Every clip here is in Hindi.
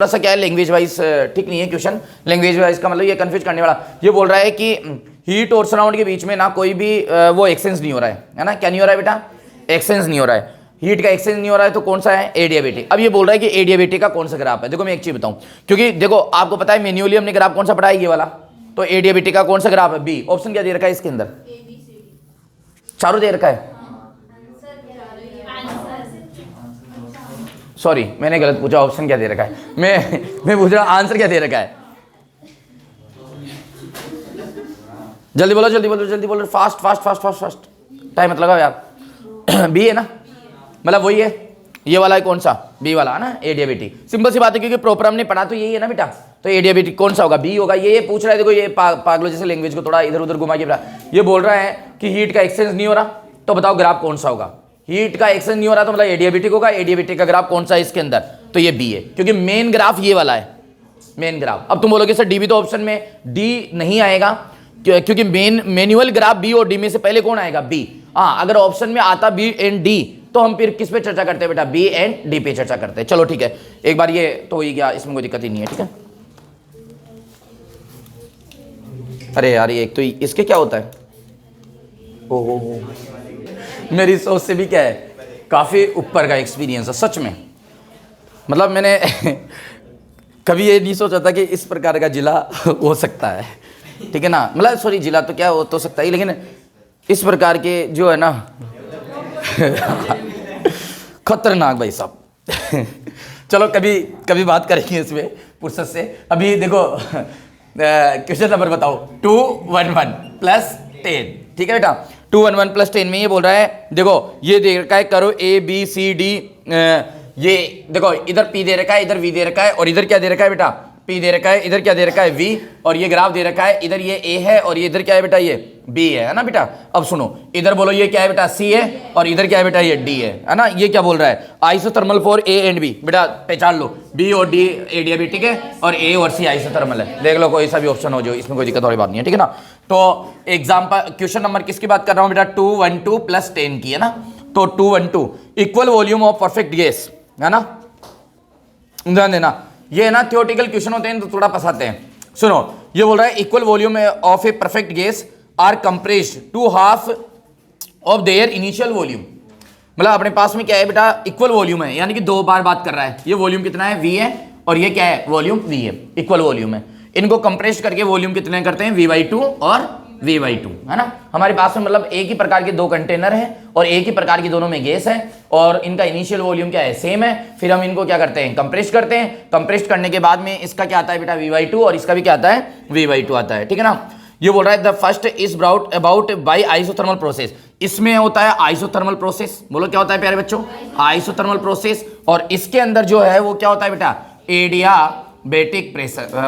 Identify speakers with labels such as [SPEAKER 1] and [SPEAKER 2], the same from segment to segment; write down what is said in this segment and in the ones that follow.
[SPEAKER 1] थोड़ा सा क्या है लैंग्वेज वाइज ठीक नहीं है क्वेश्चन। लैंग्वेज वाइज का मतलब ये कंफ्यूज करने वाला। ये बोल रहा है कि हीट और सराउंड के बीच में ना कोई भी वो एक्सचेंज नहीं हो रहा है ना। क्या नहीं हो रहा है बेटा? एक्सचेंज नहीं हो रहा है। हीट का एक्सचेंज नहीं हो रहा है तो कौन सा है? एडियाबेटिक। अब ये बोल रहा है कि एडियाबेटिक का कौन सा ग्राफ है। देखो मैं एक चीज बताऊं, क्योंकि देखो आपको पता है मैन्युअली हमने ग्राफ कौन सा पढ़ा है, ये वाला। तो एडियाबेटिक का कौन सा ग्राफ है? बी। ऑप्शन क्या दे रखा है इसके अंदर? चारों दे रखा है। सॉरी मैंने गलत पूछा, ऑप्शन क्या दे रखा है। मैं पूछ रहा हूं आंसर क्या दे रखा है। जल्दी बोलो जल्दी बोलो जल्दी बोलो, fast fast fast fast fast, time मत लगाओ यार। बी है ना, मतलब वही है ये वाला है। कौन सा? बी वाला है ना, एडियाबेटिक। सिंपल सी बात है, क्योंकि प्रॉपर हमने पढ़ा तो यही है ना बेटा। तो एडियाबेटिक कौन सा होगा? बी होगा। ये पूछ रहा है, देखो ये पागलों जैसे लैंग्वेज को थोड़ा इधर उधर घुमा के ये बोल रहा है कि हीट का एक्सचेंज नहीं हो रहा, तो बताओ ग्राफ कौन सा होगा? हीट का एक्सचेंज नहीं हो रहा तो मतलब एडियाबेटिक होगा। एडियाबेटिक का ग्राफ कौन सा है इसके अंदर? तो ये बी है, क्योंकि मेन ग्राफ ये वाला है, मेन ग्राफ। अब तुम बोलोगे सर डी भी तो ऑप्शन में, डी नहीं आएगा क्योंकि मैनुअल ग्राफ बी और डी में से पहले कौन आएगा? बी। हाँ, अगर ऑप्शन में आता बी एंड डी तो हम फिर किस पे चर्चा करते हैं बेटा? बी एंड डी पे चर्चा करते हैं। चलो ठीक है, एक बार ये तो हो ही गया, इसमें कोई दिक्कत ही नहीं है। ठीक है। अरे यार ये एक तो इसके क्या होता है? ओहो, मेरी सोच से भी क्या है, काफी ऊपर का एक्सपीरियंस है सच में। मतलब मैंने कभी ये नहीं सोचा था कि इस प्रकार का जिला हो सकता है। ठीक है ना, मतलब सॉरी जिला तो क्या हो तो सकता है, लेकिन इस प्रकार के जो है ना खतरनाक भाई साहब। चलो कभी कभी बात करेंगे इसमें फुर्सत से। अभी देखो क्वेश्चन नंबर बताओ, 211 प्लस 10। ठीक है बेटा, 211 प्लस 10 में ये बोल रहा है, देखो ये दे रखा है करो ए बी सी डी। ये देखो इधर पी दे रखा है, इधर वी दे रखा है, और इधर क्या दे रखा है बेटा? पी दे रखा है, इधर क्या दे रखा है? वी। और ये ग्राफ दे रखा है, इधर ये ए है और ये इधर क्या है बेटा? ये बी है ना बेटा। अब सुनो, इधर बोलो ये क्या है बेटा? सी है, और इधर क्या है बेटा? ये डी है ना। ये क्या बोल रहा है? Isothermal for A and B. बेटा पहचान लो, बी और डी एडियाबेटिक है और ए और सी आइसोथर्मल है। देख लो कोई सा भी ऑप्शन हो जो, इसमें कोई दिक्कत वाली बात नहीं है। ठीक है ना। तो एग्जाम्पल क्वेश्चन नंबर किसकी बात कर रहा हूँ बेटा? 212 प्लस 10 की है ना। तो 212 equal volume of perfect gas है ना। ध्यान देना, ये ना थियोरेटिकल क्वेश्चन होते हैं तो थोड़ा फंसाते हैं। सुनो, ये बोल रहा है equal volume of a perfect gas are compressed to half of their initial volume. मतलब अपने पास में क्या है बेटा? इक्वल वॉल्यूम है, यानी कि दो बार बात कर रहा है। ये वॉल्यूम कितना है? वी है, और ये क्या है? वॉल्यूम वी है। इक्वल वॉल्यूम है, इनको कंप्रेस करके वॉल्यूम कितने करते हैं? v/2 और v/2 है ना। हमारे पास में मतलब एक ही प्रकार के दो कंटेनर हैं और एक ही प्रकार की दोनों में गैस है, और इनका इनिशियल वॉल्यूम क्या है? सेम है। फिर हम इनको क्या करते हैं? कंप्रेस करते हैं। कंप्रेस करने के बाद में इसका क्या आता है बेटा? v/2, और इसका भी क्या आता है? v/2 आता है। ठीक है ना। ये बोल रहा है the first is brought about by isothermal process. इसमें होता है आइसोथर्मल प्रोसेस। बोलो क्या होता है प्यारे बच्चों? Isothermal process. और इसके अंदर जो है वो क्या होता है बेटा? Adiabatic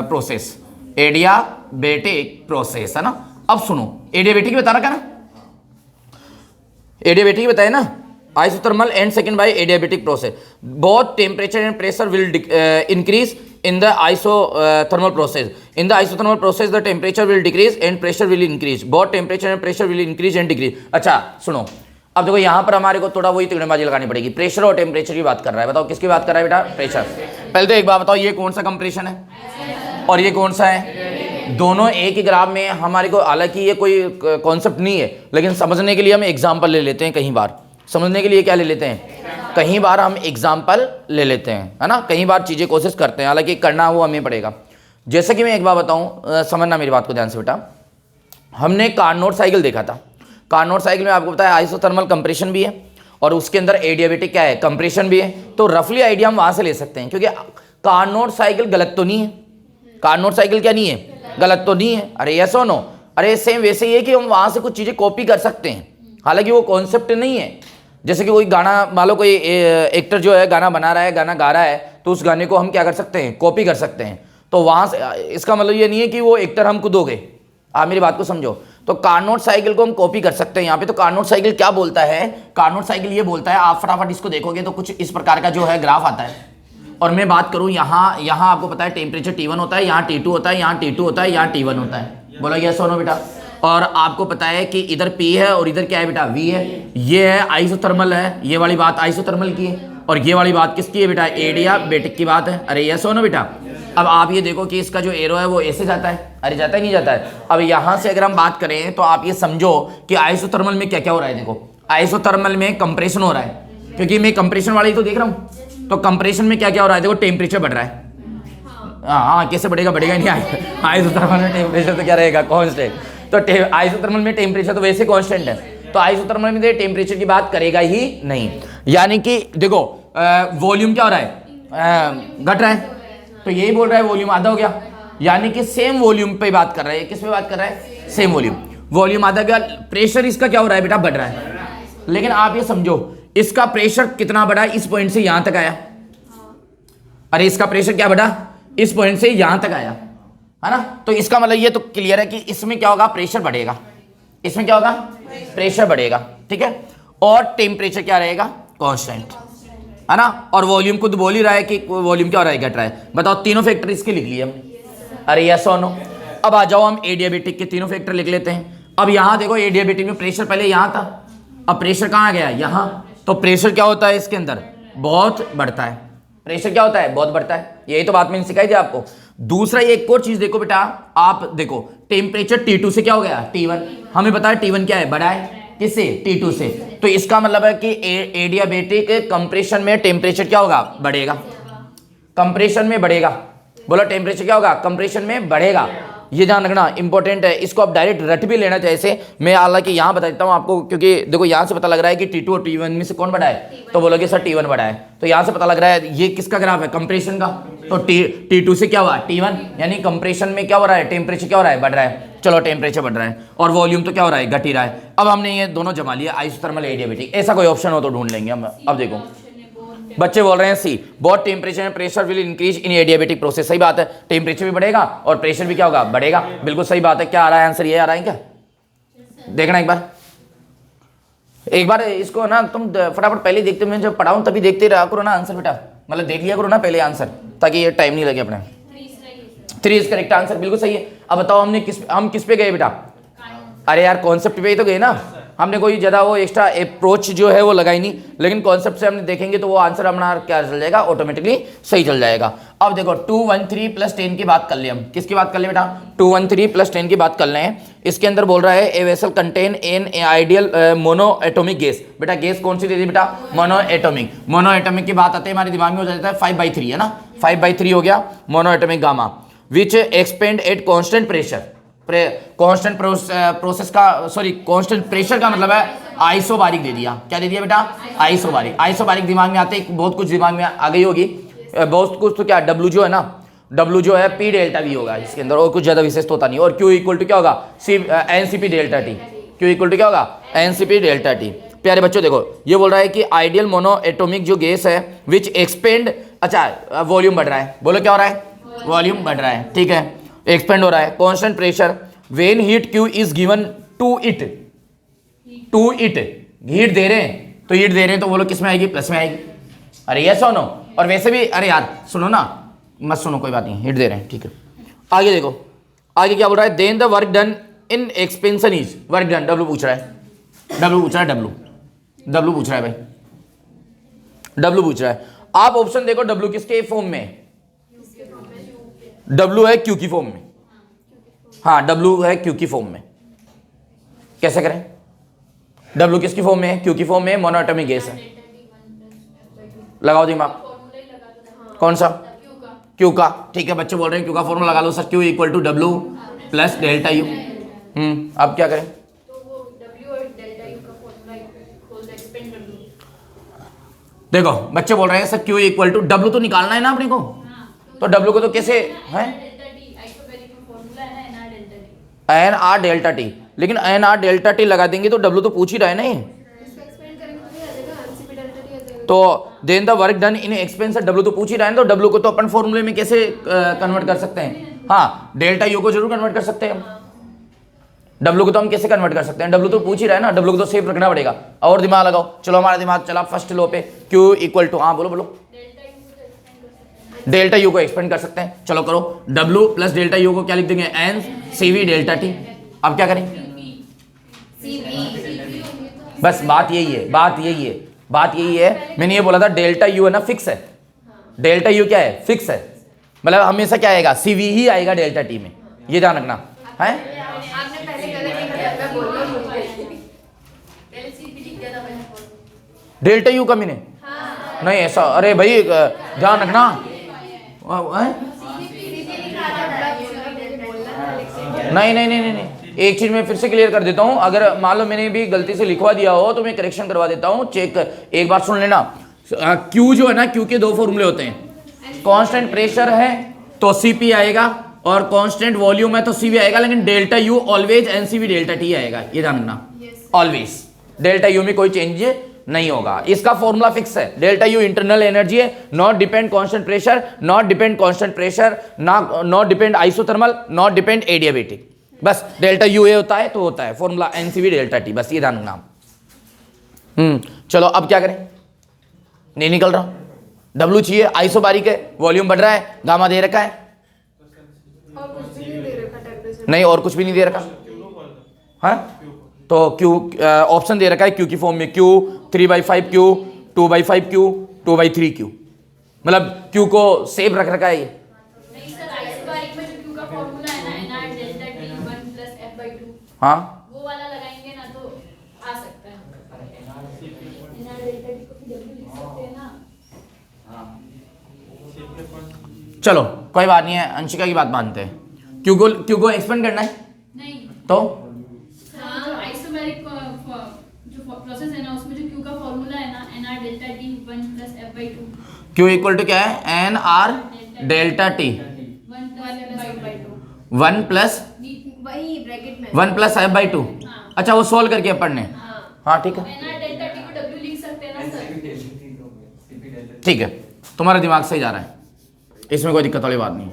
[SPEAKER 1] process. एडियाबेटिक प्रोसेस है ना। अब सुनो, एडियाबेटिक बता रखा ना, एडियाबेटिक बताया ना, isothermal and second by adiabatic process. Both temperature and pressure will increase in the isothermal process. In the isothermal process, the temperature will decrease and pressure will increase. Both temperature and pressure will increase and decrease. अच्छा सुनो, अब देखो यहाँ पर हमारे को थोड़ा वही तिगड़ेबाजी लगानी पड़ेगी। प्रेशर और टेम्परेचर की बात कर रहा है, बताओ किसकी बात कर रहा है बेटा? प्रेशर। पहले तो एक बात बताओ, ये कौन सा कंप्रेशन है और ये कौन सा है? दोनों एक ही ग्राफ में हमारे को, हालांकि ये कोई कॉन्सेप्ट नहीं है, लेकिन समझने के लिए हम एग्जाम्पल ले लेते हैं। कहीं बार समझने के लिए क्या ले लेते हैं? कहीं बार हम एग्जाम्पल ले लेते हैं, है ना। कहीं बार चीज़ें कोशिश करते हैं, हालांकि करना वो हमें पड़ेगा। जैसे कि मैं एक बार बताऊं, समझना मेरी बात को ध्यान से बेटा। हमने कार्नोट साइकिल देखा था। कार्नोट साइकिल में आपको पता है आइसोथर्मल कंप्रेशन भी है और उसके अंदर एडियाबेटिक क्या है? कंप्रेशन भी है। तो रफली आइडिया हम वहां से ले सकते हैं, क्योंकि कार्नोट साइकिल गलत तो नहीं है। कार्नोट साइकिल क्या नहीं है? गलत तो नहीं है। अरे यस और नो? अरे सेम वैसे ही है कि हम वहां से कुछ चीज़ें कॉपी कर सकते हैं, हालांकि वो कॉन्सेप्ट नहीं है। जैसे कि कोई गाना, मान लो कोई एक्टर जो है गाना बना रहा है, गाना गा रहा है, तो उस गाने को हम क्या कर सकते हैं? कॉपी कर सकते हैं। तो वहाँ से इसका मतलब ये नहीं है कि वो एक्टर हम खुद हो गए। आप मेरी बात को समझो। तो कार्नोट साइकिल को हम कॉपी कर सकते हैं यहाँ पे। तो कार्नोट साइकिल क्या बोलता है? कार्नोट साइकिल ये बोलता है, आप फटाफट इसको देखोगे तो कुछ इस प्रकार का जो है ग्राफ आता है। और मैं बात करूँ यहाँ आपको पता है टेम्परेचर T1 होता है, यहाँ T2 होता है, यहाँ T2 होता है, यहाँ T1 होता है। बोलो ये सोनो बेटा। और आपको पता है कि इधर P है और इधर क्या है बेटा? V है। ये है आइसोथर्मल है, ये वाली बात आइसोथर्मल की है। और ये वाली बात किसकी है बेटा, एडियाबेटिक की बात है। अरे यस हो ना बेटा। अब आप ये देखो कि इसका जो एरो है वो ऐसे जाता है, अरे जाता ही नहीं जाता है। अब यहाँ से अगर हम बात करें तो आप ये समझो कि आइसोथर्मल में क्या क्या हो रहा है। देखो आइसोथर्मल में कंप्रेशन हो रहा है, क्योंकि मैं कंप्रेशन वाला ही तो देख रहा हूँ। तो कंप्रेशन में क्या क्या हो रहा है, देखो टेम्परेचर बढ़ रहा है। हाँ कैसे बढ़ेगा, बढ़ेगा ही नहीं। आइसोथर्मल में टेम्परेचर तो क्या रहेगा, कांस्टेंट। तो आइसोथर्मल में टेम्परेचर तो वैसे कांस्टेंट है, तो आइसोथर्मल में टेम्परेचर की बात करेगा ही नहीं। यानी कि देखो वॉल्यूम क्या हो रहा है, घट रहा है, तो यही बोल रहा है वॉल्यूम आधा हो गया। यानी कि सेम वॉल्यूम पे बात कर रहा है, किस पे बात कर रहा है, सेम वॉल्यूम। वॉल्यूम आधा गया, प्रेशर इसका क्या हो रहा है बेटा, बढ़ रहा है। लेकिन आप ये समझो इसका प्रेशर कितना बढ़ा, इस पॉइंट से यहां तक आया। अरे इसका प्रेशर क्या बढ़ा, इस पॉइंट से यहां तक आया, है ना। तो इसका मतलब ये तो क्लियर है कि इसमें क्या होगा, प्रेशर बढ़ेगा। इसमें क्या होगा, प्रेशर बढ़ेगा, ठीक है। और टेम्परेचर क्या रहेगा, कांस्टेंट, है ना। और वॉल्यूम खुद बोल ही रहा है कि वॉल्यूम क्या हो रहा है, घट रहा है। बताओ तीनों फैक्टर इसके लिख लिए हमने। अरे यस और नो। अब आ जाओ हम एडियाबेटिक के तीनों फैक्टर लिख लेते हैं। अब यहां देखो एडियाबेटिक में प्रेशर पहले यहां था, अब प्रेशर कहां गया, यहां। तो प्रेशर क्या होता है इसके अंदर, बहुत बढ़ता है। प्रेशर क्या होता है, बहुत बढ़ता है। यही तो बात मैंने सिखाई थी आपको। दूसरा ये एक और चीज देखो बेटा, आप देखो टेम्परेचर T2 से क्या हो गया, T1। हमें पता है T1 क्या है, बड़ा है किससे, T2 से। तो इसका मतलब है कि एडियाबेटिक कंप्रेशन में टेम्परेचर क्या होगा, बढ़ेगा, कंप्रेशन में बढ़ेगा। बोलो टेम्परेचर क्या होगा, कंप्रेशन में बढ़ेगा। ये ध्यान रखना इंपॉर्टेंट है। इसको आप डायरेक्ट रट भी लेना चाहिए ऐसे। मैं हालांकि यहाँ बता देता हूँ आपको, क्योंकि देखो यहाँ से पता लग रहा है कि T2 और T1 में से कौन बड़ा है, तो बोलोगे सर T1 बड़ा है। तो यहाँ से पता लग रहा है ये किसका ग्राफ है, कंप्रेशन का। तो T2 से क्या हुआ, T1, यानी कंप्रेशन में क्या हो रहा है, टेम्परेचर क्या हो रहा है, बढ़ रहा है। चलो टेम्परेचर बढ़ रहा है और वॉल्यूम तो क्या हो रहा है, घट ही रहा है। अब हमने ये दोनों जमा लिया, आइसोथर्मल एडियाबेटिक। ऐसा कोई ऑप्शन हो तो ढूंढ लेंगे हम। अब देखो बच्चे बोल रहे हैं C, both temperature and pressure will increase in adiabatic process. सही बात है, टेम्परेचर भी बढ़ेगा और प्रेशर भी क्या होगा, बढ़ेगा। बिल्कुल सही बात है। क्या आ रहा है आंसर, ये आ रहा है क्या, देखना एक बार इसको ना तुम फटाफट पहले देखते, मैं जब पढ़ाऊं तभी देखते रहा करो ना आंसर बेटा, मतलब देख लिया करो ना पहले आंसर, ताकि ये टाइम नहीं लगे अपने। 3 इज करेक्ट आंसर, बिल्कुल सही है। अब बताओ हम किस पे गए बेटा, अरे यार कॉन्सेप्ट पे ही तो गए ना। हमने कोई ज़्यादा वो एक्स्ट्रा अप्रोच जो है वो लगाई नहीं, लेकिन कॉन्सेप्ट से हमने देखेंगे तो वो आंसर हमारा क्या चल जाएगा, ऑटोमेटिकली सही चल जाएगा। अब देखो 213 + 10 की बात कर ले हम। किसकी बात कर ले बेटा, 213 + 10 की बात कर लें। इसके अंदर बोल रहा है a vessel contain an ideal mono atomic gas. बेटा गैस कौन सी दे दी बेटा, मोनो एटोमिक। मोनो एटोमिक की बात आते हैं हमारे दिमाग में हो जाता है 5/3, है ना। 5/3 हो गया mono atomic gamma, which expand at constant pressure. Constant process का सॉरी कांस्टेंट प्रेशर का मतलब है आइसोबारिक दे दिया। क्या दे दिया बेटा, आइसोबारिक। आइसोबारिक दिमाग में आते ही बहुत कुछ दिमाग में आ गई होगी, बहुत कुछ। तो क्या W जो है ना, W जो है P डेल्टा V होगा इसके अंदर, और कुछ ज्यादा विशेष तो होता नहीं। और Q इक्वल टू क्या होगा, NCP delta T। Q equal to क्या होगा, NCP डेल्टा T। प्यारे बच्चों देखो ये बोल रहा है कि आइडियल मोनो एटोमिक जो गैस है विच एक्सपेंड, अच्छा वॉल्यूम बढ़ रहा है। बोलो क्या हो रहा है, वॉल्यूम बढ़ रहा है, ठीक है, एक्सपेंड हो रहा है। Constant pressure when heat Q is given to it heat दे रहे हैं, तो हीट दे रहे हैं तो बोलो किस में आएगी, प्लस में आएगी। अरे ये सुनो, और वैसे भी अरे यार सुनो ना, मत सुनो कोई बात नहीं, हीट दे रहे हैं, ठीक है। आगे देखो, आगे क्या बोल रहा है, then the work done in expansion is, work done W पूछ रहा है, W पूछ रहा है, W पूछ रहा है भाई, W पूछ रहा है। आप ऑप्शन देखो W किसके फॉर्म में है, W है Q की फॉर्म में। हाँ W है Q की फॉर्म में। कैसे करें, W किसकी फॉर्म में है, Q की फॉर्म में, मोनोएटॉमिक गैस है। लगाओ दिमाग, कौन सा, Q का, ठीक है। बच्चे बोल रहे हैं Q का फॉर्मूला लगा लो sir, Q equal to W plus delta U। अब क्या करें, देखो बच्चे बोल रहे हैं sir Q equal to W तो निकालना है ना अपने को, तो W को तो कैसे है, NR डेल्टा T। लेकिन NR डेल्टा T लगा देंगे तो W तो पूछ ही रहा है ना ये, तो then the work done in expansion, W तो पूछ ही रहा है ना, तो W को तो अपन फॉर्मूले में कैसे कन्वर्ट कर सकते हैं, हाँ डेल्टा U को जरूर कन्वर्ट कर सकते हैं हम। W को तो हम कैसे कन्वर्ट कर सकते हैं, W तो पूछ ही रहा है ना, W को तो सेफ रखना पड़ेगा। और दिमाग लगाओ, चलो हमारा दिमाग चला फर्स्ट लो पे, Q इक्वल टू, हाँ बोलो डेल्टा U को एक्सपेंड कर सकते हैं। चलो करो, W प्लस डेल्टा U को क्या लिख देंगे, NCV डेल्टा T। अब क्या करें, बस बात यही है, बात यही है, मैंने ये बोला था डेल्टा यू है ना फिक्स है, डेल्टा यू क्या है फिक्स है, मतलब हमेशा क्या आएगा सीवी ही आएगा डेल्टा टी में, ये ध्यान रखना है।
[SPEAKER 2] आपने पहले गलत लिखा था, मैं बोल रहा हूँ
[SPEAKER 1] डेल्टा यू का मीनिंग नहीं ऐसा, अरे भाई ध्यान रखना नहीं नहीं नहीं नहीं नहीं, एक चीज मैं फिर से क्लियर कर देता हूं, अगर मान लो मैंने भी गलती से लिखवा दिया हो तो मैं करेक्शन करवा देता हूं, चेक एक बार सुन लेना। क्यू जो है ना, क्यू के दो फॉर्मूले होते हैं, कांस्टेंट प्रेशर है तो सीपी आएगा और कांस्टेंट वॉल्यूम है तो सीवी आएगा, लेकिन delta U always NCV delta T आएगा, ये ध्यान रखना, ऑलवेज डेल्टा यू में कोई चेंज नहीं होगा, इसका फॉर्मूला फिक्स है। डेल्टा यू इंटरनल एनर्जी है, not depend constant pressure, not depend constant pressure, not depend isothermal, not depend adiabatic, बस डेल्टा यू ए होता है तो होता है फॉर्मूला एनसीवी डेल्टा टी, बस ये ध्यान रखना। चलो अब क्या करें, नहीं निकल रहा, डब्ल्यू चाहिए, आइसो बारीक है, वॉल्यूम बढ़ रहा है, गामा दे रखा है,
[SPEAKER 2] और कुछ भी नहीं दे रखा टेम्परेचर,
[SPEAKER 1] नहीं और कुछ भी नहीं दे रखा, हाँ तो क्यू ऑप्शन दे रखा है क्यू की फॉर्म में, क्यू 3/5 क्यू, 2/5 क्यू, 2/3 क्यू, मतलब क्यू को सेव रख रखा है ये।
[SPEAKER 3] नहीं सर, आइसोबारिक में जो क्यू का फॉर्मूला है ना, nr delta t 1 plus f/2,
[SPEAKER 1] हाँ
[SPEAKER 3] वो वाला लगाएंगे ना तो आ सकता है। nr डेल्टा t को भी w लिख सकते हैं ना।
[SPEAKER 1] चलो कोई बात नहीं है, अंशिका की बात मानते हैं, क्यू को एक्सपेंड करना है
[SPEAKER 3] नहीं
[SPEAKER 1] तो
[SPEAKER 3] सर, जो आइसोबैरिक जो प्रोसेस है ना, उसमें जो क्यू का फॉर्मूला है ना, nr delta t 1 plus f/2,
[SPEAKER 1] Q equal to क्या है, N R delta T
[SPEAKER 3] 1 plus f/2,
[SPEAKER 1] 1 plus
[SPEAKER 2] वही ब्रैकेट में
[SPEAKER 1] 1 प्लस f/2,
[SPEAKER 3] हाँ।
[SPEAKER 1] अच्छा वो सोल्व करके पढ़ने, हाँ ठीक है
[SPEAKER 3] nr डेल्टा t को w लिख सकते हैं ना सर।
[SPEAKER 1] ठीक है, तुम्हारा दिमाग सही जा रहा है, इसमें कोई दिक्कत वाली बात नहीं है।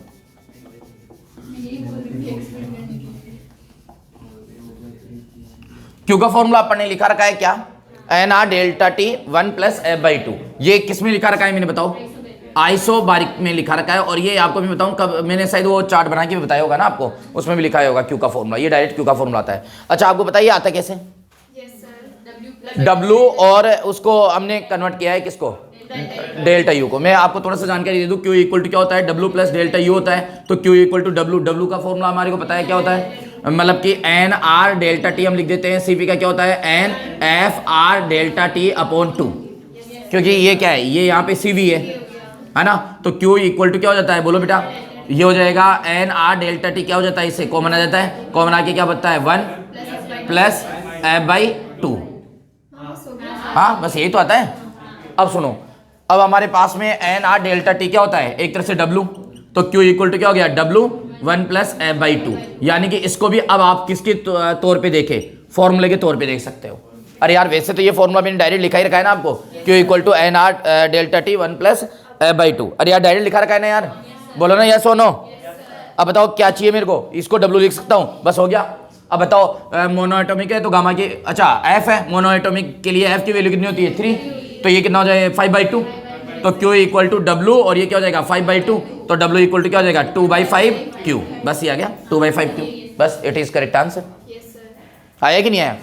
[SPEAKER 3] मैं यही बोल रही थी एक्सप्लेन करने के लिए।
[SPEAKER 1] क्यू का फॉर्मूला अपन ने लिखा रखा है क्या, N R delta T 1 plus f/2, ये किस में लिखा रखा है मैंने बताओ, आइसोबारिक में लिखा रखा है, और ये आपको भी बताऊं कब, मैंने शायद वो चार्ट बना के भी बताया होगा ना आपको, उसमें भी लिखा होगा क्यू का फॉर्मूला, ये डायरेक्ट क्यू का फॉर्मूला आता है। अच्छा आपको बताइए आता कैसे,
[SPEAKER 2] यस सर,
[SPEAKER 1] डब्लू और उसको हमने कन्वर्ट किया है किसको, डेल्टा यू को। मैं आपको थोड़ा सा जानकारी दे दूं, क्यू इक्वल टू क्या होता है, डब्लू प्लस डेल्टा यू होता है, तो Q equal to W, W का फॉर्मूला हमारे को पता है क्या होता है, मतलब कि एन आर डेल्टा टी हम लिख देते हैं, सीपी का क्या होता है, N F R delta T upon 2, क्योंकि ये क्या है, ये यहाँ पे सीवी है ना, तो क्यू इक्वल टू क्या हो जाता है, बोलो बेटा, ये हो जाएगा एन आर डेल्टा टी क्या हो जाता है, इससे कॉमन आ जाता है, कॉमन आके क्या बनता है 1 प्लस f/2, हाँ बस यही तो आता है। अब सुनो, अब हमारे पास में एन आर डेल्टा टी क्या होता है, एक तरह से डब्लू, तो क्यू इक्वल टू क्या हो गया, डब्लू 1 प्लस f/2, यानी कि इसको भी अब आप किसके तौर पे देखें, फॉर्मूले के तौर पे देख सकते हो। अरे यार वैसे तो ये फॉर्मूला मैंने डायरेक्ट लिखा ही रखा है ना आपको, Q equal to N R delta T 1 plus f/2, अरे यार डायरेक्ट लिखा रखा है ना यार, बोलो ना यस और नो। अब बताओ क्या चाहिए मेरे को, इसको डब्लू लिख सकता हूँ, बस हो गया। अब बताओ मोनो एटॉमिक है तो गामा की, अच्छा एफ है, मोनो एटॉमिक के लिए एफ की वैल्यू कितनी होती है 3, तो ये कितना हो जाएगा 5/2, तो क्यू इक्वल टू डब्लू और ये क्या हो जाएगा 5/2, तो डब्ल्यू इक्वल टू क्या हो जाएगा 2/5 क्यू, बस ये आ गया 2/5 क्यू, बस it is correct answer.
[SPEAKER 2] Yes sir,
[SPEAKER 1] आया कि नहीं आया,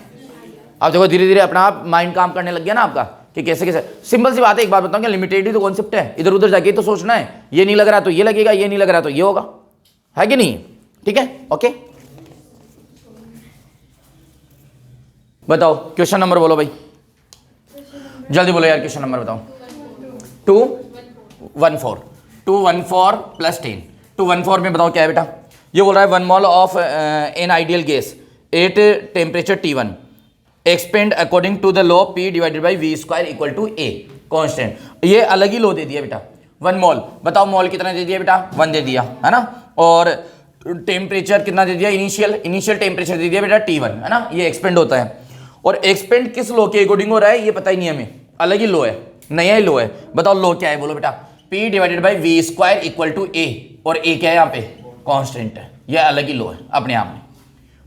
[SPEAKER 1] अब देखो धीरे धीरे अपना आप माइंड काम करने लग गया ना आपका, कि कैसे कैसे, सिंपल सी बात है, एक बात बताऊं क्या, लिमिटेड ही तो कॉन्सेप्ट है, इधर उधर जाके तो सोचना है, ये नहीं लग रहा तो ये लगेगा, ये नहीं लग रहा तो ये होगा, है कि नहीं, ठीक है ओके। बताओ क्वेश्चन नंबर बोलो भाई, जल्दी बोलो यार, क्वेश्चन नंबर बताओ। 214 214 प्लस 10, 214 में बताओ क्या है बेटा, ये बोल रहा है 1 mole of an ideal gas at temperature T1 expand according to the law P divided by V square equal to A constant, ये अलग ही लॉ दे दिया बेटा, 1 मोल, बताओ मोल कितना दे दिया बेटा 1 दे दिया है ना, और टेम्परेचर कितना दे दिया, इनिशियल टेम्परेचर दे दिया बेटा T1 है ना, ये एक्सपेंड होता है, और एक्सपेंड किस लॉ के अकॉर्डिंग हो रहा है ये पता ही नहीं हमें, अलग ही लॉ है, नया ही लॉ है, बताओ लॉ क्या है, बोलो बेटा, P divided by V square equal to A, और A क्या है यहाँ पे कांस्टेंट है, ये अलग ही लॉ है अपने आप में,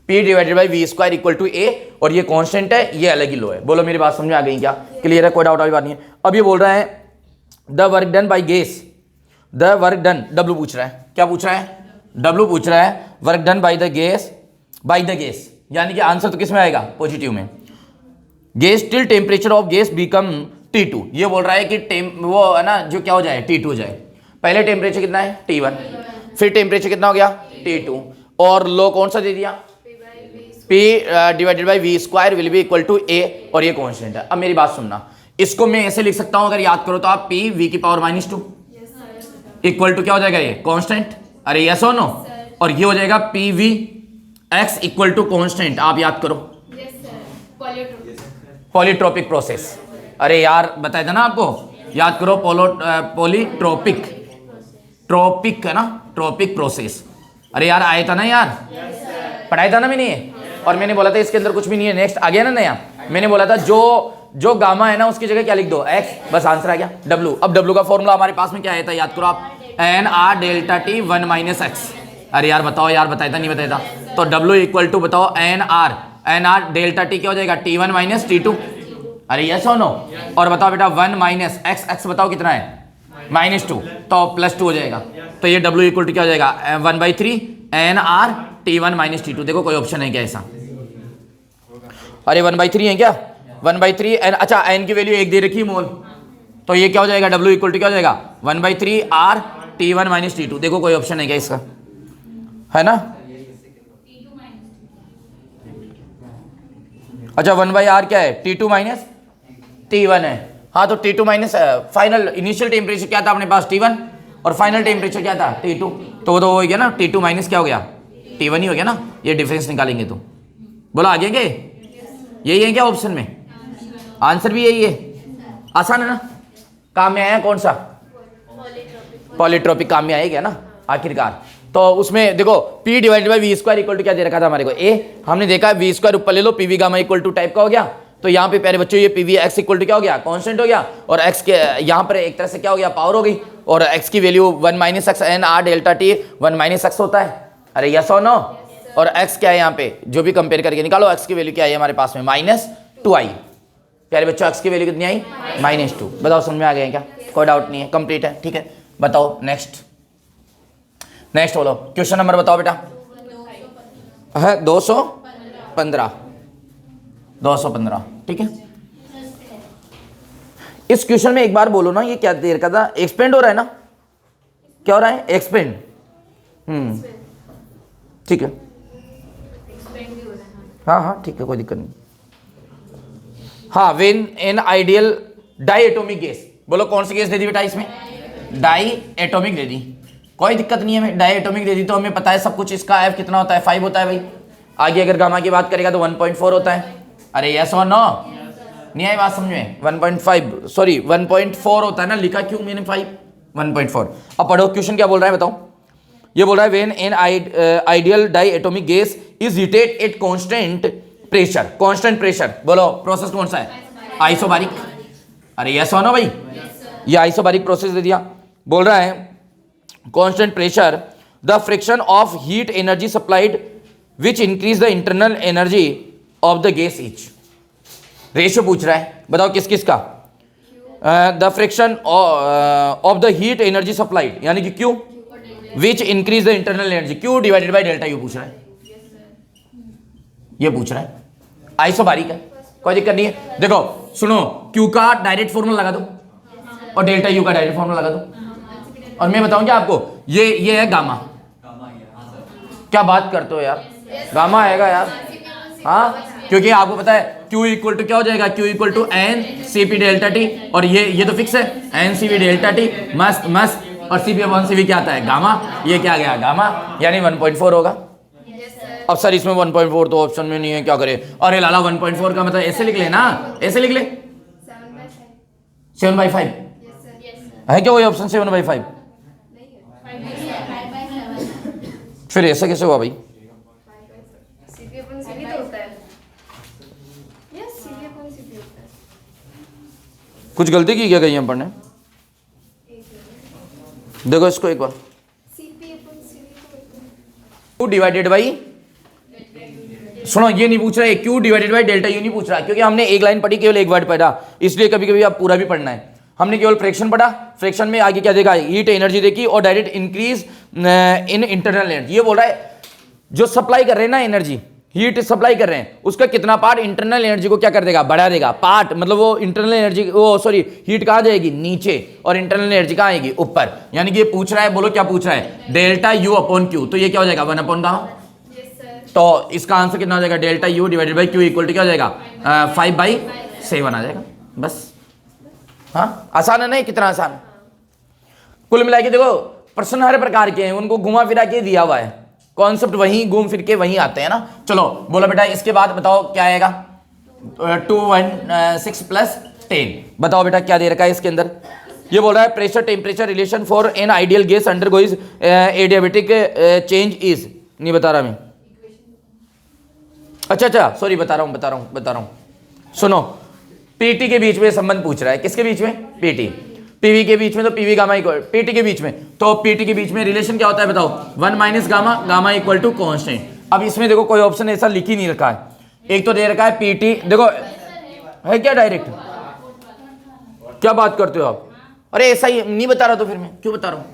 [SPEAKER 1] P divided by V square equal to A, और ये कांस्टेंट है, ये अलग ही लॉ है। बोलो मेरी बात समझ में आ गई क्या, क्लियर है, कोई डाउट वाली बात नहीं है। अब ये बोल रहा है the work done by gas, the work done, W पूछ रहा है, क्या पूछ रहा है, W पूछ रहा है, work done by the gas, यानी कि आंसर तो किस में आएगा, पॉजिटिव में, gas till temperature of gas become T2। ये बोल रहा है कि वो है ना जो क्या हो जाए T2 हो जाए। पहले टेम्परेचर कितना है T1, फिर टेम्परेचर कितना हो गया T2, और लो कौन सा दे दिया P divided by V square will be equal to A, और ये कॉन्स्टेंट है। अब मेरी बात सुनना, इसको मैं ऐसे लिख सकता हूं अगर याद करो तो आप P V की पावर -2 इक्वल टू क्या हो जाएगा ये कांस्टेंट। अरे यस और नो, और ये हो जाएगा P V X equal to constant. आप याद करो
[SPEAKER 2] यस सर
[SPEAKER 1] पॉलीट्रोपिक प्रोसेस। अरे यार बताया था ना आपको, याद करो पॉलीट्रोपिक, ट्रोपिक है ना, ट्रोपिक प्रोसेस। अरे यार आया था ना यार, पढ़ाया था ना मैंने ये, और मैंने बोला था इसके अंदर कुछ भी नहीं है। नेक्स्ट आ गया ना नया, मैंने बोला था जो गामा है ना उसकी जगह क्या लिख दो x, बस आंसर आ गया W। अब W का फॉर्मूला हमारे पास में क्या आया था याद करो आप, NR डेल्टा T 1 - x। अरे यार बताओ यार, बताया था नहीं बताया था, तो W इक्वल टू बताओ NR डेल्टा T क्या हो जाएगा T1 - T2। अरे यस और नो, और बताओ बेटा 1 - x बताओ कितना है -2, तो +2 हो जाएगा। तो ये W इक्वल टू क्या हो जाएगा 1/3 NR T1 - T2। देखो कोई ऑप्शन है क्या ऐसा? अरे 1/3 है क्या, 1/3 n। अच्छा n की वैल्यू 1 दे रखी मोल, तो ये क्या हो जाएगा W इक्वल टू क्या हो जाएगा 1/3 R T1 - T2। देखो कोई ऑप्शन है क्या इसका, है ना? अच्छा 1/R क्या है T2 - T1 है। हाँ तो T2 - फाइनल इनिशियल टेम्परेचर क्या था अपने पास T1, और फाइनल टेम्परेचर क्या था T2, तो वो तो हो गया ना T2 - क्या हो गया T1 ही हो गया ना। ये डिफरेंस निकालेंगे तो बोला आगे क्या यही है क्या ऑप्शन में? आंसर भी यही है, आसान है ना। काम में आया कौन सा, पॉलीट्रोपिक काम में आएगा ना आखिरकार। तो उसमें देखो P divided by V square equal to क्या दे रखा था हमारे को A, हमने देखा वी स्क्वायर ऊपर ले लो, P V gamma equal to type का हो गया। तो यहाँ पे प्यारे बच्चों ये P V X equal to क्या हो गया कांस्टेंट हो गया, और x के यहाँ पर एक तरह से क्या हो गया पावर हो गई, और x की value 1 - x NR delta T 1 - x होता है। अरे यस और नो, और x क्या है यहाँ पे जो भी कंपेयर करके निकालो, x की वैल्यू क्या है हमारे पास में -2i। प्यारे बच्चों x की वैल्यू कितनी आई -2। बताओ समझ में आ गया क्या? कोई डाउट नहीं है, कंप्लीट है, ठीक है। बताओ नेक्स्ट बोलो क्वेश्चन नंबर बताओ बेटा। है 215, ठीक है। इस क्वेश्चन में एक बार बोलो ना, ये क्या दे रखा था, एक्सपेंड हो रहा है ना, क्या हो रहा है एक्सपेंड, ठीक है, हाँ ठीक है कोई दिक्कत नहीं। हाँ when an ideal di atomic gas, बोलो कौन सी गैस दे दी बेटा इसमें, डाई एटोमिक दे दी, कोई दिक्कत नहीं है। मैं डाई एटोमिक दे दी तो हमें पता है सब कुछ, इसका F कितना होता है 5 होता है भाई। आगे अगर गामा की बात करेगा तो 1.4 होता है। अरे यस और नो, नहीं आई बात समझ में, 1.5 सॉरी 1.4 होता है ना, लिखा क्यों मैंने 5 1.4। अब पढ़ो क्वेश्चन क्या बोल रहा है बताओ। ये बोल रहा है when an ideal di atomic gas is heated at constant pressure, constant pressure, बोलो प्रोसेस कौन सा है आइसोबारिक। अरे यस और नो भाई, ये आइसोबारिक प्रोसेस दे दिया। बोल रहा है constant pressure the friction of heat energy supplied which increase the internal energy of the gas etch. Ratio पूछ रहा है, बताओ किस किस का, the friction of the heat energy supplied यानी कि Q which increase the internal energy, Q divided by delta U पूछ रहा है, ये पूछ रहा है। आइसोबारिक है, कोई दिक्कत नहीं है। देखो सुनो, Q का डायरेक्ट फॉर्मूला लगा दो और डेल्टा U का डायरेक्ट फॉर्मूला लगा दो, और मैं बताऊं क्या आपको, ये है गामा। क्या बात करते हो यार, गामा आएगा यार, हाँ क्योंकि आपको पता है Q इक्वल टू क्या हो जाएगा, Q equal to N C P delta T, और ये तो फिक्स है N C P delta T मस्त मस्त, और C P upon C P क्या आता है गामा, ये क्या गया गामा, यानी 1.4 होगा। अब सर इसमें 1.4 तो ऑप्शन में नहीं है, क्या करे? अरे लाला 1.4 का मतलब ऐसे लिख ले ना, ऐसे लिख ले 7/5 है क्या वही ऑप्शन 7/5? फिर ऐसा कैसे हुआ भाई? कुछ गलती की क्या कहीं हम पढ़ने? देखो इसको एक बार, Q डिवाइडेड बाई, सुनो ये नहीं पूछ रहा है Q divided by delta U नहीं पूछ रहा, क्योंकि हमने एक लाइन पढ़ी केवल एक वर्ड पढ़ा, इसलिए कभी कभी आप पूरा भी पढ़ना है। हमने केवल फ्रैक्शन पढ़ा, फ्रैक्शन में आगे क्या देखा, हीट एनर्जी देखी और direct increase in internal energy. ये बोल रहा है जो सप्लाई कर रहे हैं ना एनर्जी, हीट सप्लाई कर रहे हैं, उसका कितना पार्ट इंटरनल एनर्जी को क्या कर देगा, बढ़ा देगा। पार्ट मतलब वो इंटरनल एनर्जी, वो सॉरी हीट कहाँ जाएगी, नीचे, और इंटरनल एनर्जी कहाँ आएगी, ऊपर। यानी कि ये पूछ रहा है, बोलो क्या पूछ रहा है, डेल्टा यू अपॉन क्यू। तो ये क्या हो जाएगा, 1 अपॉन कहाँ, तो इसका आंसर कितना हो जाएगा, delta U divided by Q equal to क्या हो जाएगा, 5/7 आ जाएगा बस। हाँ आसान है नहीं, कितना आसान है। कुल मिला के देखो प्रश्न हर प्रकार के हैं, उनको घुमा फिरा के दिया हुआ है, कॉन्सेप्ट वहीं घूम फिर के वहीं आते हैं ना। चलो बोलो बेटा, इसके बाद बताओ क्या आएगा, 216 प्लस 10। बताओ बेटा क्या दे रखा है इसके अंदर। ये बोल रहा है pressure temperature relation for an ideal gas under goes adiabatic change is, नहीं बता रहा मैं, अच्छा सॉरी बता रहा हूँ। सुनो, पीटी के बीच में संबंध पूछ रहा है, किसके बीच में, पीटी, पीवी के बीच में, तो पीवी गामा इक्वल पीटी के बीच में, तो पीटी के बीच में रिलेशन क्या होता है बताओ, 1 minus gamma, gamma equal to constant. अब इसमें देखो कोई ऑप्शन ऐसा लिख ही नहीं रखा है, एक तो दे रखा है पीटी, देखो है क्या डायरेक्ट, क्या बात करते हो आप, अरे ऐसा ही नहीं बता रहा तो फिर मैं क्यों बता रहा हूँ।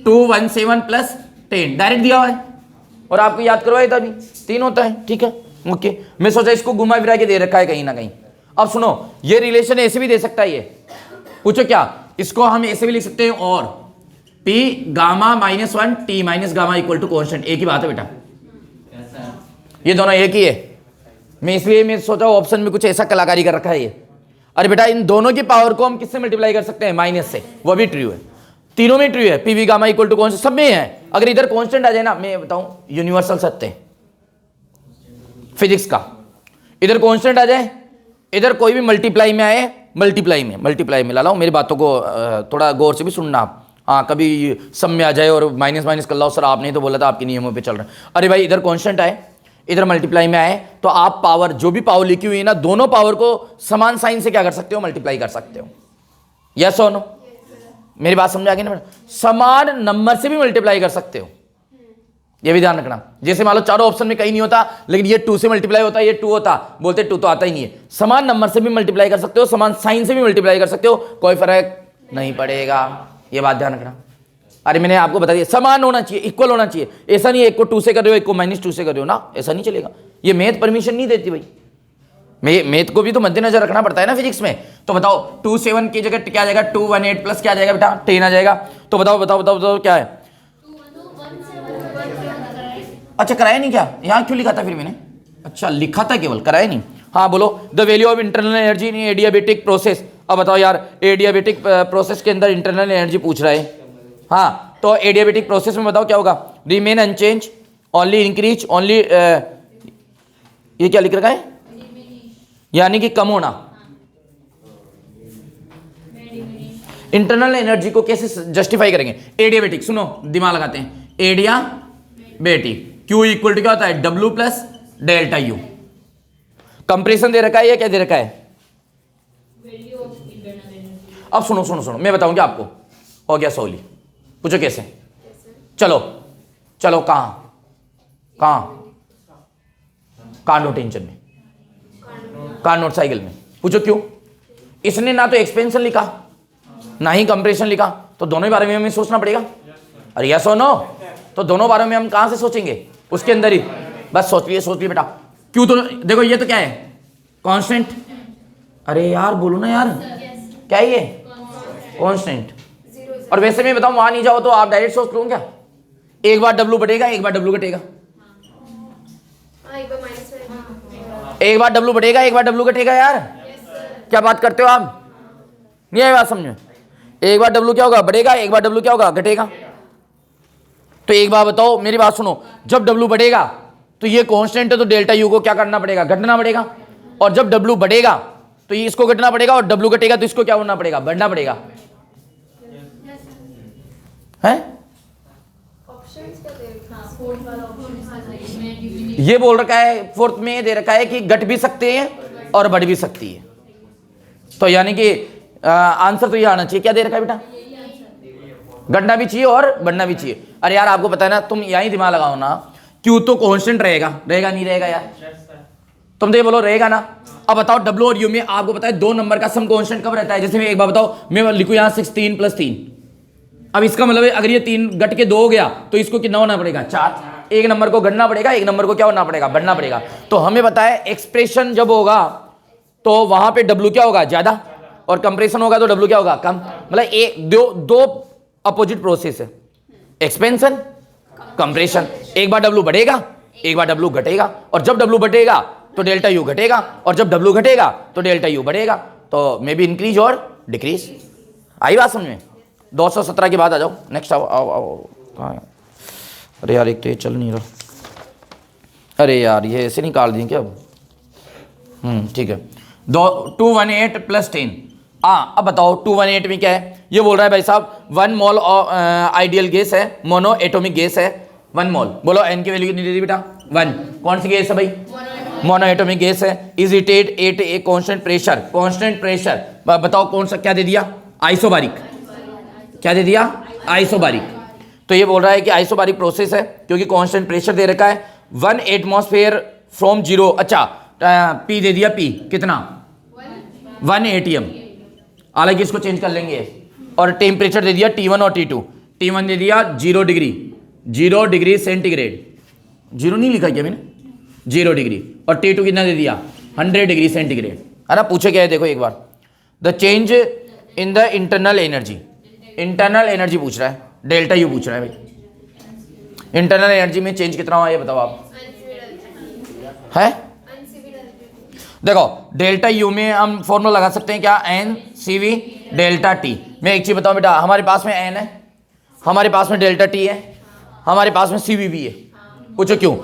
[SPEAKER 1] 217 प्लस 10 डायरेक्ट दिया हुआ है, और आपको याद करवाया था अभी 3 होता है, ठीक है ओके। मैं सोचा इसको घुमा फिरा के दे रखा है कहीं ना कहीं। अब सुनो, ये रिलेशन ऐसे भी दे सकता है, ये पूछो क्या, इसको हम ऐसे भी लिख सकते हैं, और P gamma minus 1 T minus gamma equal to constant, एक ही बात है बेटा, ये दोनों एक ही है। मैं इसलिए मैं सोचा ऑप्शन में कुछ ऐसा कलाकारी कर रखा है ये। अरे बेटा इन दोनों की पावर को हम किससे मल्टीप्लाई कर सकते हैं, माइनस से, वो भी ट्रू है, तीनों में ट्रू है, PV gamma equal to constant सब में है। अगर इधर कॉन्स्टेंट आ जाए ना, मैं बताऊं यूनिवर्सल सत्य है फिजिक्स का, इधर कॉन्स्टेंट आ जाए, इधर कोई भी मल्टीप्लाई में आए, मल्टीप्लाई में ला लाओ, मेरी बातों को थोड़ा गौर से भी सुनना आप। हाँ कभी सम में आ जाए और माइनस माइनस कर लाओ, सर आपने तो बोला था आपके नियमों पे चल रहा है। अरे भाई इधर कांस्टेंट आए, इधर मल्टीप्लाई में आए, तो आप पावर, जो भी पावर लिखी हुई है ना, दोनों पावर को समान साइन से क्या कर सकते हो, मल्टीप्लाई कर सकते हो। यस और नो, मेरी बात समझ आ गई ना, समान नंबर से भी मल्टीप्लाई कर सकते हो, ये भी ध्यान रखना। जैसे मान लो चारों ऑप्शन में कहीं नहीं होता, लेकिन ये 2 से मल्टीप्लाई होता है, ये 2 होता, बोलते 2 तो आता ही नहीं है। समान नंबर से भी मल्टीप्लाई कर सकते हो, समान साइन से भी मल्टीप्लाई कर सकते हो, कोई फर्क नहीं पड़ेगा, ये बात ध्यान रखना। अरे मैंने आपको बता दिया, समान होना चाहिए, इक्वल होना चाहिए, ऐसा नहीं है एक को 2 से कर रहे हो, एक को -2 से कर रहे हो ना, ऐसा नहीं चलेगा, ये मैथ परमिशन नहीं देती भाई। मैथ को भी तो मद्देनजर रखना पड़ता है ना फिजिक्स में। तो बताओ 27 की जगह क्या आ जाएगा, 218 प्लस क्या आ जाएगा बेटा, 10 आ जाएगा। तो बताओ क्या है, अच्छा कराया नहीं क्या, यहाँ क्यों लिखा था फिर मैंने, अच्छा लिखा था केवल, कराया नहीं। हाँ बोलो, the value of internal energy in adiabatic process. अब बताओ यार, एडियाबेटिक प्रोसेस के अंदर इंटरनल एनर्जी पूछ रहा है। हाँ तो एडियाबेटिक प्रोसेस में बताओ क्या होगा, remain unchanged, only increase, only ये क्या लिख रखा है, यानी कि कम होना। इंटरनल एनर्जी को कैसे जस्टिफाई करेंगे, एडियाबेटिक, सुनो दिमाग लगाते हैं, एडियाबेटिक Q इक्वल टू क्या होता है, W plus delta U। Compression दे रखा है या क्या दे रखा है, अब सुनो मैं बताऊंगा आपको, हो गया सोली, पूछो कैसे, चलो कहाँ नोट टेंशन में, कहाँ नोट साइकिल में, पूछो क्यों। इसने ना तो एक्सपेंशन लिखा ना ही कंप्रेशन लिखा, तो दोनों ही बारे में हमें सोचना पड़ेगा। अरे यस और नो, तो दोनों बारे में हम कहां से सोचेंगे, उसके अंदर ही, बस सोच लिए बेटा। क्यों, तो देखो ये तो क्या है, कांस्टेंट, अरे यार बोलो ना यार, क्या है ये, कांस्टेंट। और वैसे मैं बताऊं, वहां नहीं जाओ तो आप डायरेक्ट सोच लो क्या, एक बार W बढ़ेगा, एक बार W घटेगा, एक बार W बढ़ेगा, एक बार W घटेगा यार, क्या बात करते हो आप, नहीं आई बात समझ में। एक बार W क्या होगा, बढ़ेगा, एक बार W क्या होगा, घटेगा। तो एक बार बताओ, मेरी बात सुनो, जब W बढ़ेगा तो ये कांस्टेंट है, तो डेल्टा U को क्या करना पड़ेगा, घटना पड़ेगा। और जब W बढ़ेगा तो ये इसको घटना पड़ेगा, और W घटेगा तो इसको क्या होना पड़ेगा, बढ़ना पड़ेगा, है। ये बोल रखा है, फोर्थ में ये दे रखा है कि घट भी सकते हैं और बढ़ भी सकती है। तो यानी कि आंसर तो ये आना चाहिए, क्या दे रखा है बेटा, घटना भी चाहिए और बढ़ना भी चाहिए। अरे यार आपको पता है ना, तुम यही दिमाग लगाओ ना, क्यों तो कांस्टेंट रहेगा नहीं रहेगा यार, तुम तो ये बोलो रहेगा ना। अब बताओ W और U में आपको पता है 2 नंबर का सम कांस्टेंट कब रहता है, जैसे मैं एक बार बताओ, मैं लिखूं यहाँ 16 + 3, अब इसका मतलब है अगर ये 3 घट के 2 हो गया तो इसको कितना होना पड़ेगा 4। एक नंबर को घटना पड़ेगा, एक नंबर को क्या होना पड़ेगा बढ़ना पड़ेगा। तो हमें पता है एक्सप्रेशन जब होगा तो वहां पे W क्या होगा ज्यादा और कंप्रेशन होगा तो W क्या होगा कम। मतलब दो अपोजिट प्रोसेस है, एक्सपेंशन कंप्रेशन। एक बार W बढ़ेगा एक बार W घटेगा, और जब W बढ़ेगा तो डेल्टा U घटेगा, और जब W घटेगा तो डेल्टा U बढ़ेगा। तो मे बी इंक्रीज और डिक्रीज। आई बात समझ में? 217 के बाद आ जाओ, नेक्स्ट आओ आओ आओ। हाँ अरे यार एक तो ये चल नहीं रहा, अरे यार ये ऐसे निकाल दिए क्या अब। ठीक है 218 + 10। हाँ अब बताओ 218 में क्या है। ये बोल रहा है भाई साहब 1 मोल आइडियल गैस है, मोनो एटॉमिक गैस है 1 मोल। बोलो n की वैल्यू कितनी दे दी बेटा 1। कौन सी गैस है भाई मोनो एटॉमिक गैस है। Is heated at a constant pressure. Constant pressure बताओ कौन सा क्या दे दिया आइसोबारिक। क्या दे दिया आइसोबारिक। तो ये बोल रहा है कि आइसोबारिक प्रोसेस है क्योंकि कांस्टेंट प्रेशर दे रखा है 1 एटमॉस्फेयर फ्रॉम 0। अच्छा P दे दिया P कितना 1 atm, हालांकि इसको चेंज कर लेंगे। और टेम्परेचर दे दिया T1 और T2। T1 दे दिया 0 डिग्री सेंटीग्रेड, 0 नहीं लिखा क्या मैंने 0 डिग्री, और T2 कितना दे दिया 100 डिग्री सेंटीग्रेड। अरे पूछे क्या है देखो एक बार, the change in the internal energy. Internal energy पूछ रहा है, डेल्टा यू पूछ रहा है भाई। इंटरनल एनर्जी में चेंज कितना हुआ ये बताओ आप है। देखो डेल्टा यू में हम फॉर्मूला लगा सकते हैं क्या N C V delta T. मैं एक चीज बताऊं बेटा, हमारे पास में एन है, हमारे पास में डेल्टा टी है, हमारे पास में सी वी भी है। पूछो क्यों?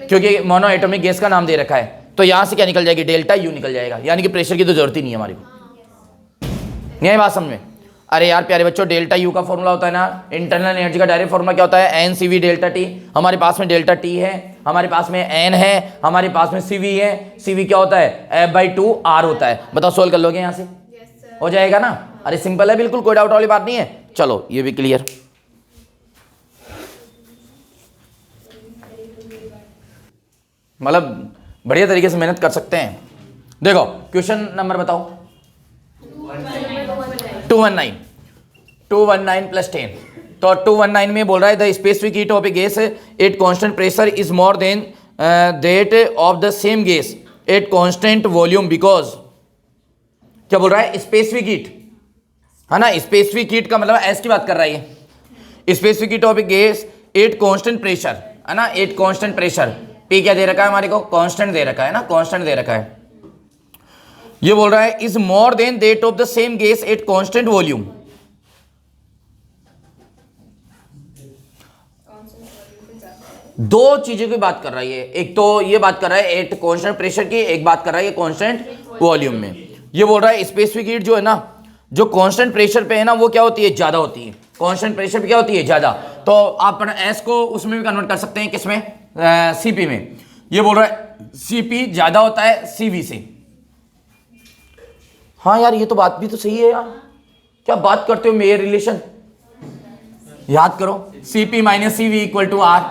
[SPEAKER 1] क्योंकि मोनो एटॉमिक गैस का नाम दे रखा है। तो यहां से क्या निकल जाएगी डेल्टा यू निकल जाएगा, यानी कि प्रेशर की तो जरूरत ही नहीं है हमारे को। यही बात समझ में? अरे यार प्यारे बच्चों डेल्टा यू का फॉर्मूला होता है ना, इंटरनल एनर्जी का डायरेक्ट फॉर्मूला क्या होता है N C V delta T. हमारे पास में डेल्टा टी है, हमारे पास में एन है, हमारे पास में सी वी है। सी वी क्या होता है F/2 R होता है। बताओ सोल्व कर लोगे यहाँ से? हो जाएगा ना? अरे सिंपल है बिल्कुल, कोई डाउट वाली बात नहीं है। चलो ये भी क्लियर। मतलब बढ़िया तरीके से मेहनत कर सकते हैं। देखो क्वेश्चन नंबर बताओ 219 + 10। तो 219 में बोल रहा है the specific heat of A gas at constant pressure is more than that of the same gas at constant volume because. क्या बोल रहा है? स्पेसिफिक हीट है ना। स्पेसिफिक हीट का मतलब एस की बात कर रहा है। Specific heat of A gas at constant pressure है ना, एट कांस्टेंट प्रेशर। पी क्या दे रखा है हमारे को? कांस्टेंट दे रखा है ना, कांस्टेंट दे रखा है। ये बोल रहा है is more than that of the same gas at constant volume. दो चीजों की बात कर रहा है, एक तो ये बात कर रहा है एट कांस्टेंट प्रेशर की, एक बात कर रहा है कांस्टेंट वॉल्यूम में। ये बोल रहा है स्पेसिफिक हीट जो है ना, जो कांस्टेंट प्रेशर पे है ना वो क्या होती है ज्यादा होती है। कांस्टेंट प्रेशर पे क्या होती है ज्यादा। तो आप एस को उसमें भी कन्वर्ट कर सकते हैं, किसमें सीपी में। ये बोल रहा है सीपी ज्यादा होता है सीवी से। हाँ यार ये तो बात भी तो सही है यार, क्या बात करते हो मेयर रिलेशन। याद करो CP minus CV equal to R,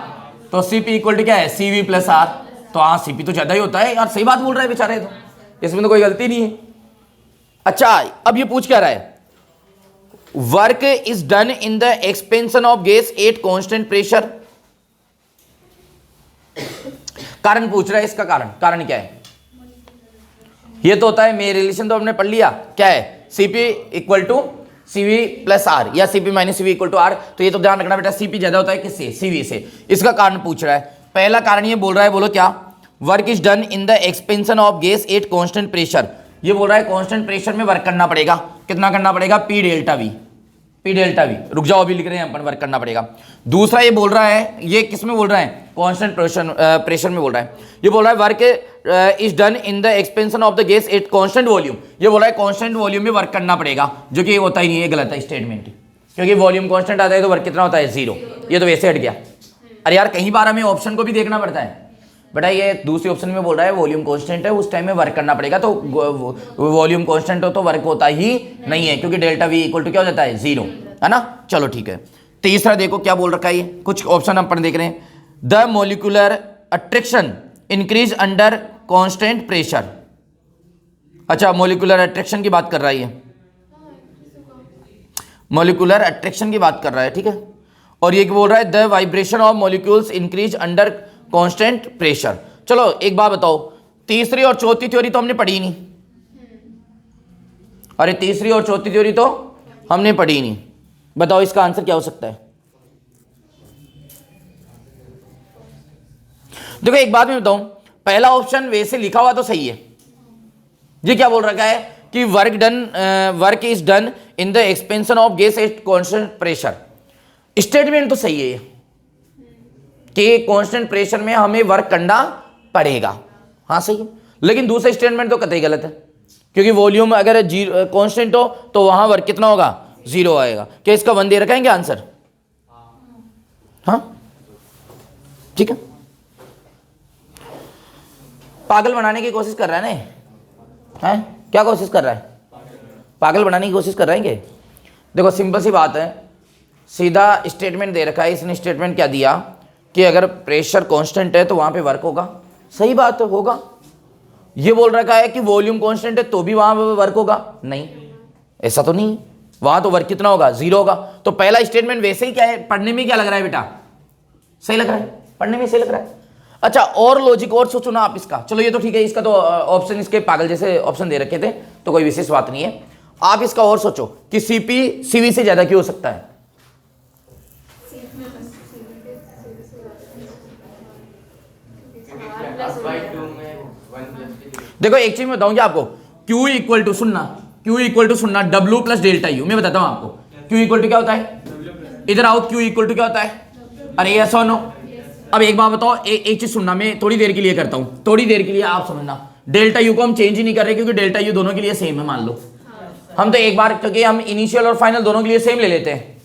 [SPEAKER 1] तो सीपी इक्वल टू क्या है सीवी प्लस आर। तो हाँ सीपी तो ज्यादा ही होता है यार, सही बात बोल रहा है बेचारे, तो इसमें तो कोई गलती नहीं है। अच्छा अब ये पूछ क्या रहा है, work is done in the expansion of gas at constant pressure. कारण पूछ रहा है इसका, कारण क्या है? ये तो होता है मेरे रिलेशन, तो हमने पढ़ लिया क्या है CP equal to CV plus R या CP minus CV equal to R. तो ये तो ध्यान रखना बेटा सीपी ज्यादा होता है किससे? सीवी से। इसका कारण पूछ रहा है। पहला कारण ये बोल रहा है, बोलो क्या? Work is done in the expansion of gas at constant pressure. ये बोल रहा है कांस्टेंट प्रेशर में वर्क करना पड़ेगा। कितना करना पड़ेगा? P delta we. P delta we, रुक जाओ अभी लिख रहे हैं अपन, वर्क करना पड़ेगा। दूसरा ये बोल रहा है, ये किस में बोल रहा है? कांस्टेंट प्रेशर में बोल रहा है। ये बोल रहा है work is done in the expansion of the gas at constant volume. ये बोल रहा है कांस्टेंट वॉल्यूम में वर्क करना पड़ेगा, जो कि ये होता ही नहीं है, गलत है स्टेटमेंट, क्योंकि वॉल्यूम कांस्टेंट आता है तो वर्क कितना होता है? 0। ये तो वैसे हट गया। अरे यार कहीं बार हमें ऑप्शन को भी देखना पड़ता है बेटा। ये दूसरे ऑप्शन में बोल रहा है वॉल्यूम कांस्टेंट है, उस टाइम में वर्क करना पड़ेगा। तो वॉल्यूम कांस्टेंट हो तो वर्क होता ही नहीं है, क्योंकि डेल्टा वी इक्वल टू क्या हो जाता है? 0, है ना। चलो ठीक है। तीसरा देखो क्या बोल रखा है, ये कुछ ऑप्शन अपन देख रहे हैं। The molecular attraction increase under constant pressure. अच्छा मोलिकुलर अट्रैक्शन की बात कर रहा है ये। मॉलिक्यूलर अट्रैक्शन की बात कर रहा है, ठीक है। और ये बोल रहा है the vibration of molecules increase under constant pressure. चलो एक बात बताओ, तीसरी और चौथी थ्योरी तो हमने पढ़ी नहीं। अरे तीसरी और चौथी थ्योरी तो हमने पढ़ी नहीं। बताओ इसका आंसर क्या हो सकता है? देखो एक बात मैं बताऊं, पहला ऑप्शन वैसे लिखा हुआ तो सही है। ये क्या बोल रखा है कि work is done in the expansion of gas at constant pressure. Statement तो सही है ये कि कांस्टेंट प्रेशर में हमें वर्क करना पड़ेगा, हाँ सही है। लेकिन दूसरा स्टेटमेंट तो कतई गलत है, क्योंकि वॉल्यूम अगर कांस्टेंट हो तो वहां वर्क कितना होगा? 0 आएगा। क्या इसका 1 दे रखा है क्या आंसर? हाँ ठीक है। पागल बनाने की कोशिश कर रहा है ना, है क्या कोशिश कर रहा है? पागल बनाने की कोशिश कर रहे हैं क्या? देखो सिंपल सी बात है, सीधा स्टेटमेंट दे रखा है। इसने स्टेटमेंट क्या दिया कि अगर प्रेशर कांस्टेंट है तो वहां पे वर्क होगा। सही बात है, होगा। ये बोल रखा है कि वॉल्यूम कांस्टेंट है तो भी वहां पे वर्क होगा, नहीं ऐसा तो नहीं। वहां तो वर्क कितना होगा? 0 होगा। तो पहला स्टेटमेंट वैसे ही क्या है, पढ़ने में क्या लग रहा है बेटा? सही लग रहा है, पढ़ने में सही लग रहा है। अच्छा और लॉजिक और सोचो ना आप इसका। चलो ये तो ठीक है, इसका तो ऑप्शन इसके पागल जैसे ऑप्शन दे रखे थे तो कोई विशेष बात नहीं है। आप इसका और सोचो कि सीपी सीवी से ज्यादा क्यों हो सकता है? देखो एक चीज मैं बताऊंगी आपको, Q इक्वल टू सुनना, Q इक्वल टू सुनना W प्लस डेल्टा यू। मैं बताता हूं आपको Q इक्वल टू क्या होता है। इधर आओ, Q इक्वल टू क्या होता है? अरे यस और नो। अब एक बात बताओ, एक चीज सुनना, मैं थोड़ी देर के लिए करता हूं, थोड़ी देर के लिए आप समझना। डेल्टा यू को हम चेंज ही नहीं कर रहे क्योंकि डेल्टा यू दोनों के लिए सेम है। मान लो हम तो एक बार, क्योंकि हम इनिशियल और फाइनल दोनों के लिए सेम ले लेते हैं।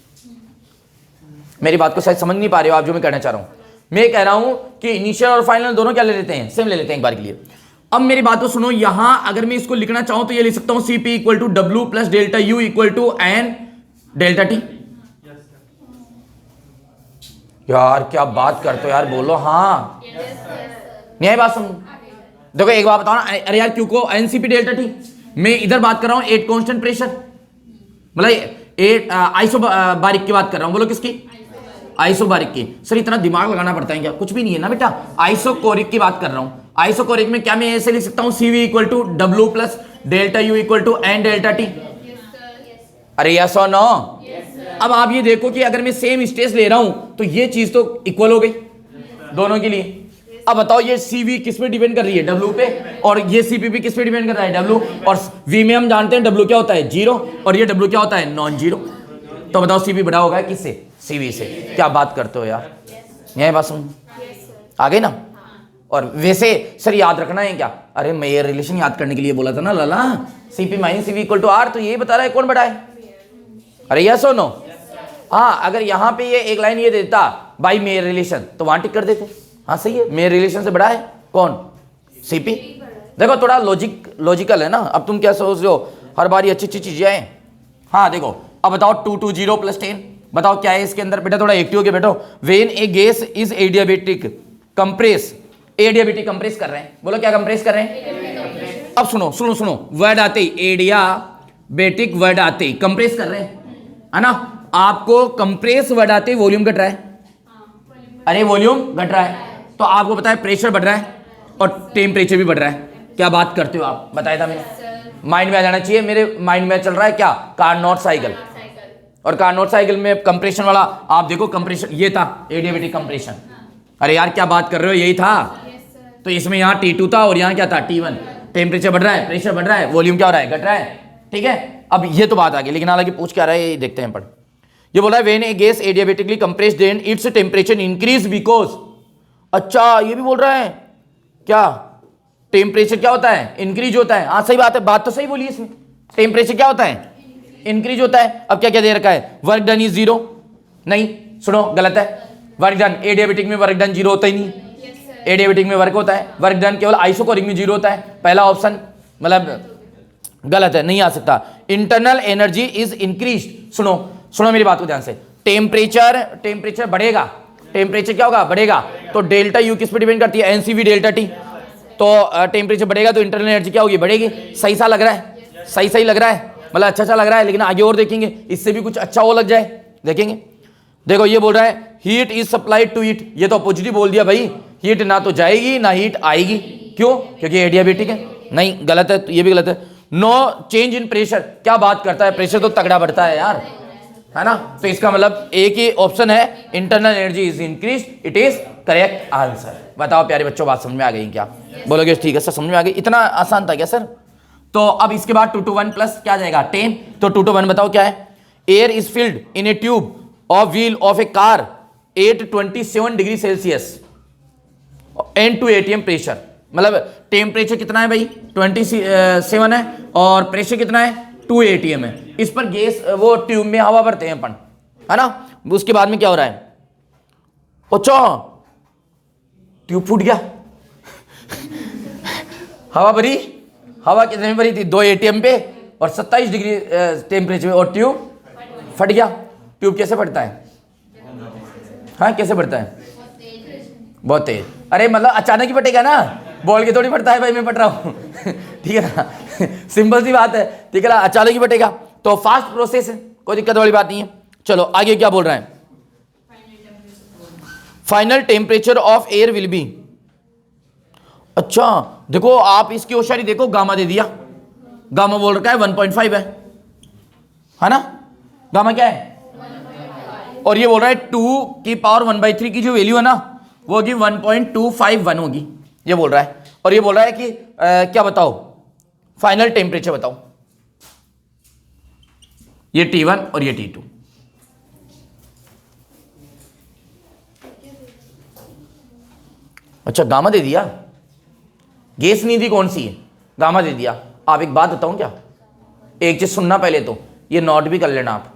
[SPEAKER 1] मेरी बात को शायद समझ नहीं पा रहे हो आप, जो मैं कहना चाह रहा हूं। मैं कह रहा हूं कि इनिशियल और फाइनल दोनों क्या ले लेते हैं? सेम ले लेते हैं एक बार के लिए। अब मेरी बात तो सुनो, यहां अगर मैं इसको लिखना चाहूं तो ये लिख सकता हूं CP equal to W plus delta U equal to N delta T. यार क्या बात करते हो यार, बोलो हाँ। नहीं बात सुन, देखो एक बात बताओ ना। अरे यार क्यू को एनसीपी डेल्टा टी, मैं इधर बात कर रहा हूं 8 कांस्टेंट प्रेशर, मतलब 8 आइसोबारिक की बात कर रहा हूं। बोलो किसकी? आइसोबारिक की। सर इतना दिमाग लगाना पड़ता है क्या? कुछ भी नहीं है ना बेटा, आइसोकोरिक की बात कर रहा हूं। आइसोकोरिक में क्या मैं ऐसे लिख सकता हूं CV equal to W plus delta U equal to N delta T. अरे यस और नो। अब आप ये देखो कि अगर मैं सेम स्टेज ले रहा हूं तो ये चीज तो इक्वल हो गई दोनों के लिए। अब बताओ ये सीवी किस पे डिपेंड कर रही है? डब्ल्यू पे। और ये सीपी भी किस पे डिपेंड कर रहा है? डब्ल्यू। और वी में हम जानते हैं डब्ल्यू क्या होता है? 0। और ये डब्ल्यू क्या होता है? नॉन 0। तो बताओ सीपी बड़ा होगा किससे? सीवी से। क्या बात करते हो यार, यही बात सुन आ गई ना। और वैसे सर याद रखना है क्या? अरे मैं ये रिलेशन याद करने के लिए बोला था ना लाला, CP minus CV equal to R. तो ये बता रहा है कौन बड़ा है? अरे यस और नो। हाँ अगर यहाँ पे ये एक लाइन ये देता बाई मेयर रिलेशन तो वहां टिक कर देते। हाँ सही है, मेयर रिलेशन से बड़ा है कौन? सीपी। देखो थोड़ा लॉजिकल है ना। अब तुम क्या सोच रहे हो, हर बार अच्छी अच्छी चीजें आए। हाँ देखो अब बताओ 220 प्लस 10, बताओ क्या है इसके अंदर? बेटा थोड़ा एक्टिव होके बैठो। When a gas is adiabatic compress, adiabatic compress कर रहे हैं। बोलो क्या कंप्रेस कर रहे हैं? अब सुनो सुनो सुनो, वर्ड आते ही एडियाबेटिक वर्ड आते ही कंप्रेस कर रहे हैं, है ना। आपको कंप्रेस वर्ड आते ही वॉल्यूम घट रहा है। अरे वॉल्यूम घट रहा है तो आपको पता है प्रेशर बढ़ रहा है और टेम्परेचर भी बढ़ रहा है। क्या बात करते हो आप? बताया था मैंने, माइंड में आ जाना चाहिए। मेरे माइंड में चल रहा है क्या? Carnot cycle. और कार्नोट साइकिल में कंप्रेशन वाला आप देखो, कंप्रेशन ये था एडियाबेटिक कंप्रेशन। अरे यार क्या बात कर रहे हो, यही था। तो इसमें यहाँ T2 था और यहाँ क्या था? T1। टेम्परेचर बढ़ रहा है, प्रेशर बढ़ रहा है, वॉल्यूम क्या हो रहा है? घट रहा है। ठीक है, अब ये तो बात आ गई, लेकिन हालांकि पूछ क्या रहा है ये देखते हैं। पढ़ ये बोला है when a gas adiabatically compressed then its temperature increase because. अच्छा ये भी बोल रहा है क्या? टेम्परेचर क्या होता है? इंक्रीज होता है। हाँ सही बात है, बात तो सही बोली इसमें। टेम्परेचर क्या होता है? इंक्रीज होता है। अब क्या क्या दे रखा है? Work done is 0। नहीं सुनो गलत है। वर्क डन एडियाबेटिक में वर्क डन 0 होता ही नहीं। एडियाबेटिक में वर्क होता है, वर्क डन केवल आइसोकोरिक में 0 होता है। पहला ऑप्शन मतलब गलत है, नहीं आ सकता। Internal energy is increase. सुनो सुनो मेरी बात को ध्यान से। टेम्परेचर बढ़ेगा, टेम्परेचर क्या होगा? बढ़ेगा। तो डेल्टा यू किस पे डिपेंड करती है? NCV delta T. तो टेम्परेचर बढ़ेगा तो इंटरनल एनर्जी क्या होगी? बढ़ेगी। सही सा लग रहा है? सही लग रहा है। मतलब अच्छा अच्छा लग रहा है, लेकिन आगे और देखेंगे इससे भी कुछ अच्छा वो लग जाए, देखेंगे। देखो ये बोल रहा है heat is supplied to it, ये तो पॉजिटिव बोल दिया भाई, हीट ना तो जाएगी ना हीट आएगी, क्यों? क्योंकि एडियाबेटिक है। नहीं, गलत है, तो ये भी गलत है। नो चेंज इन प्रेशर, क्या बात करता है, प्रेशर तो तगड़ा बढ़ता है यार, है ना। तो इसका मतलब एक ही ऑप्शन है, internal energy is increase, it is correct answer. बताओ प्यारे बच्चों, बात समझ में आ गई क्या? बोलोगे ठीक है सर समझ में आ गई, इतना आसान था क्या सर? तो अब इसके बाद 2 to 1 प्लस क्या जाएगा 10, तो 2 to 1 बताओ क्या है? Air is filled in A tube of wheel of A car 827 degree Celsius and 2 ATM pressure, मतलब टेम्परेचर कितना है भाई 27 है और प्रेशर कितना है 2 ATM है। इस पर गैस वो ट्यूब में हवा भरते हैं अपन, है ना। उसके बाद में क्या हो रहा है? अच्छा ट्यूब फूट गया हवा भरी, हवा कितने में भरी थी 2 ATM पे और 27 डिग्री टेम्परेचर और ट्यूब फट गया। ट्यूब कैसे फटता है? हाँ कैसे फटता है? बहुत तेज। अरे मतलब अचानक ही फटेगा ना, बोल के थोड़ी फटता है भाई मैं फट रहा हूँ ठीक है ना सिंपल सी बात है, ठीक है ना, अचानक ही फटेगा। तो फास्ट प्रोसेस है, कोई दिक्कत वाली बात नहीं है। चलो आगे क्या बोल रहे हैं? Final temperature of air will be, अच्छा देखो आप इसकी होशियारी देखो, गामा दे दिया, गामा बोल रखा है 1.5 है ना, गामा क्या है? और ये बोल रहा है 2 की पावर 1/3 की जो वैल्यू है ना वो होगी 1.251 होगी, ये बोल रहा है। और ये बोल रहा है कि क्या बताओ फाइनल टेम्परेचर बताओ, ये T1 और ये T2। अच्छा गामा दे दिया, गैस नहीं दी कौन सी है, गामा दे दिया। आप एक बात बताऊं क्या, एक चीज सुनना पहले, तो ये नोट भी कर लेना आप।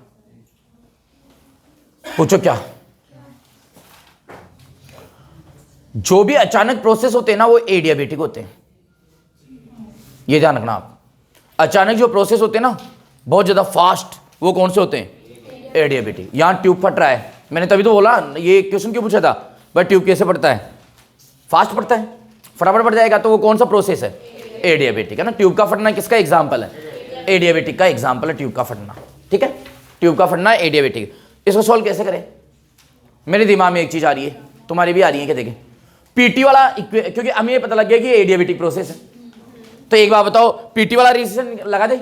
[SPEAKER 1] पूछो क्या? जो भी अचानक प्रोसेस होते हैं ना वो एडियाबेटिक होते हैं, ये ध्यान रखना आप। अचानक जो प्रोसेस होते हैं ना बहुत ज्यादा फास्ट, वो कौन से होते हैं? एडियाबेटिक। यहां ट्यूब फट रहा है, मैंने तभी तो बोला ये क्वेश्चन क्यों पूछा था भाई, ट्यूब कैसे फटता है? फास्ट फटता है, फटाफट फट जाएगा, तो वो कौन सा प्रोसेस है? एडियाबेटिक है ना। ट्यूब का फटना किसका एग्जाम्पल है? एडियाबेटिक का एग्जाम्पल है ट्यूब का फटना, ठीक है। ट्यूब का फटना एडियाबेटिक। इसको सॉल्व कैसे करें? मेरे दिमाग में एक चीज आ रही है, तुम्हारी भी आ रही है क्या? देखें पीटी वाला, क्योंकि हमें ये पता लग गया कि एडियाबेटिक प्रोसेस है, तो एक बार बताओ पीटी वाला रिलेशन लगा दे।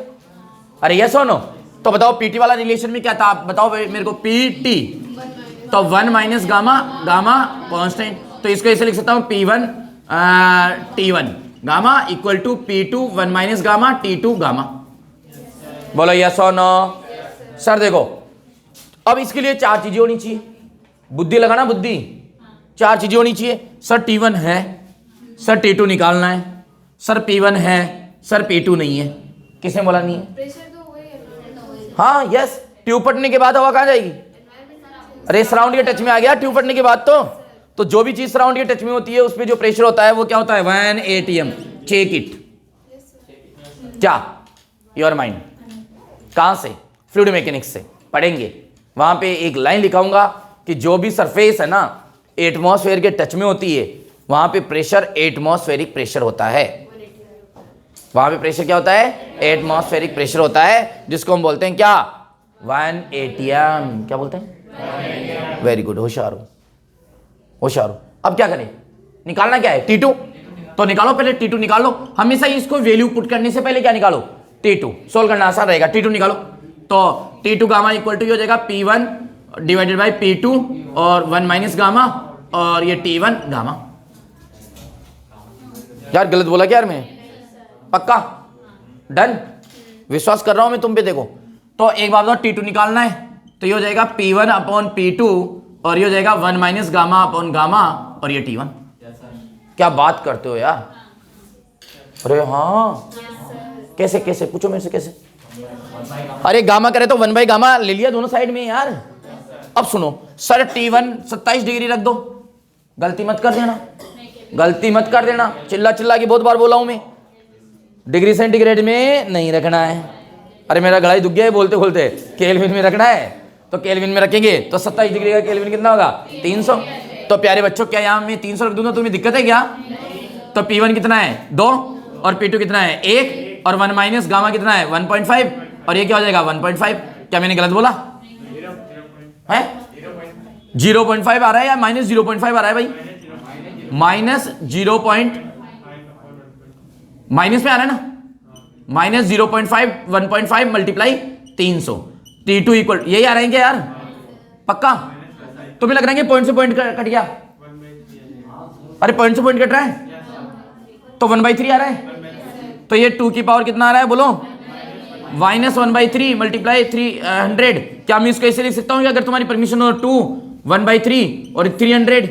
[SPEAKER 1] अरे यस और नो? तो बताओ पीटी वाला रिलेशन में क्या था, आप बताओ मेरे को। पीटी तो 1 माइनस गामा, गामा कांस्टेंट, तो इसको ऐसे लिख सकता हूं P1 T1 gamma equal to P2 1 minus gamma T2 gamma. बोलो यस और नो? सर देखो अब इसके लिए 4 चीजें होनी चाहिए, बुद्धि लगाना, बुद्धि। 4 चीजें होनी चाहिए। सर T1 है, सर T2 निकालना है, सर P1 है, सर P2 नहीं है। किसने बोला नहीं है?
[SPEAKER 2] प्रेशर तो वही है,
[SPEAKER 1] हाँ यस, ट्यूब फटने के बाद हवा कहाँ जाएगी? अरे सराउंड के टच में आ गया ट्यूब फटने के बाद। तो जो भी चीज सराउंड के टच में होती है उस पर जो प्रेशर होता है वो क्या होता है? 1 ATM। Check it. क्या योर माइंड? कहां से? फ्लूइड मैकेनिक्स से पढ़ेंगे। वहां पे एक लाइन लिखाऊंगा कि जो भी सरफेस है ना एटमॉस्फेयर के टच में होती है वहां पे प्रेशर एटमॉस्फेरिक प्रेशर होता है। वहां पे प्रेशर क्या होता है? एटमॉस्फेरिक प्रेशर होता है, जिसको हम बोलते हैं क्या? 1 ATM। क्या बोलते हैं? वेरी गुड, होशियार हो, होशियार हो। अब क्या करें? निकालना क्या है? T2। तो निकालो पहले, T2 निकालो। हमेशा इसको वैल्यू पुट करने से पहले क्या निकालो? T2। सोल्व करना आसान रहेगा। T2 निकालो, तो T2 गामा इक्वल टू हो जाएगा P1 डिवाइडेड बाई P2 और 1 माइनस गामा और ये T1 गामा। यार गलत बोला क्या यार मैं? पक्का? डन? विश्वास कर रहा हूं मैं तुम पे। देखो तो एक बार बताओ T2 निकालना है तो ये हो जाएगा P1 अपॉन P2 और ये हो जाएगा 1 माइनस गामा अपॉन गामा और ये T1। क्या बात करते हो यार? अरे हाँ कैसे कैसे? पूछो मेरे से कैसे? अरे गामा करे तो 1 बाई गामा ले लिया दोनों साइड में यार। अब सुनो सर T1 27 डिग्री रख दो, गलती मत कर देना, गलती मत कर देना। चिल्ला चिल्ला के बहुत बार बोला हूं मैं, डिग्री सेंटीग्रेड में नहीं रखना है। अरे मेरा गला ही दुख गया है बोलते बोलते। केल्विन में रखना है, तो केल्विन में रखेंगे तो 27 डिग्री का केल्विन कितना होगा? 300। तो प्यारे बच्चों क्या यहाँ मैं 300 रख दूंगा तुम्हें दिक्कत है क्या? तो P1 कितना है? 2 और P2 कितना है? 1 और 1 माइनस गामा कितना है? 1.5। और ये क्या हो जाएगा 1.5। क्या मैंने गलत बोला है? 0.5 आ रहा है या माइनस 0.5 आ रहा है भाई? माइनस 0. माइनस में आ रहा है ना, माइनस 0.5 1.5 मल्टीप्लाई 300 T2 इक्वल यही आ रहे हैं क्या यार? पक्का? तो भी लग रहा है कि पॉइंट से पॉइंट कट गया। अरे पॉइंट से पॉइंट कट रहा है तो 1/3 आ रहा है। तो ये 2 की पावर कितना आ रहा है बोलो? Minus 1/3 multiply 300। क्या मैं इसको ऐसे लिख सकता हूँ कि अगर तुम्हारी परमिशन हो 2 1/3 और 300?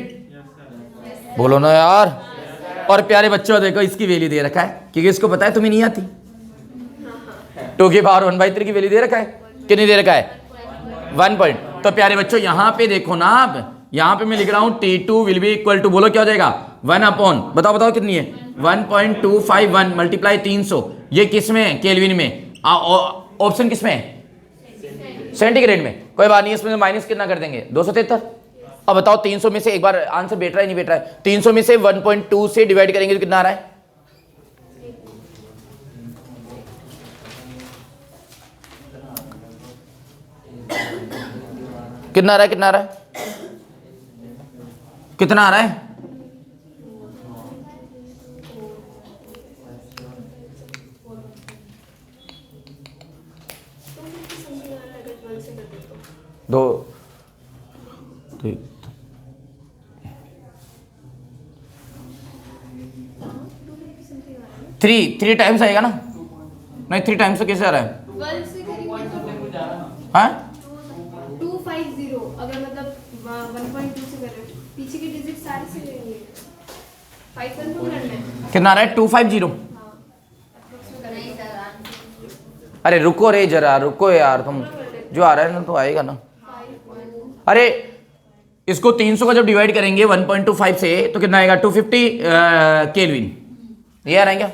[SPEAKER 1] बोलो ना यार। और प्यारे बच्चों देखो इसकी वैल्यू दे रखा है क्योंकि इसको पता है तुम्हें नहीं आती। 2 की पावर 1/3 की वैल्यू दे रखा है कि नहीं दे रखा है? 1 पॉइंट। तो प्यारे बच्चों यहाँ पे देखो ना आप, यहाँ पे मैं लिख रहा हूँ T2 will be equal to, बोलो क्या हो जाएगा? 1 अपॉन, बताओ बताओ कितनी है? 1.251 मल्टीप्लाई 300। ये किस में है? केल्विन में। ऑप्शन किस में है? सेंटीग्रेड में। कोई बात नहीं, इसमें माइनस कितना कर देंगे? 273। अब बताओ 300 में से, एक बार आंसर बैठ रहा है नहीं बैठ रहा है? 300 में से 1.2 से डिवाइड करेंगे तो कितना आ रहा है? कितना आ रहा है? कितना आ रहा है? कितना आ रहा है? दो 3 टाइम्स आएगा ना? नहीं 3 टाइम्स तो कैसे आ रहा है?
[SPEAKER 2] 12 से करेंगे तो
[SPEAKER 1] हाँ
[SPEAKER 2] 250 अगर मतलब 1.2 से कर रहे हो, पीछे के डिजिट सारे से लेंगे। 5 1 को करना है।
[SPEAKER 1] कितना आ रहा है? 250।
[SPEAKER 2] हाँ नहीं सर,
[SPEAKER 1] अरे रुको रे जरा, रुको यार तुम। जो आ रहा है ना तो आएगा ना। अरे इसको 300 का जब डिवाइड करेंगे 1.25 से तो कितना आएगा? 250 केल्विन। ये आ रहा है क्या?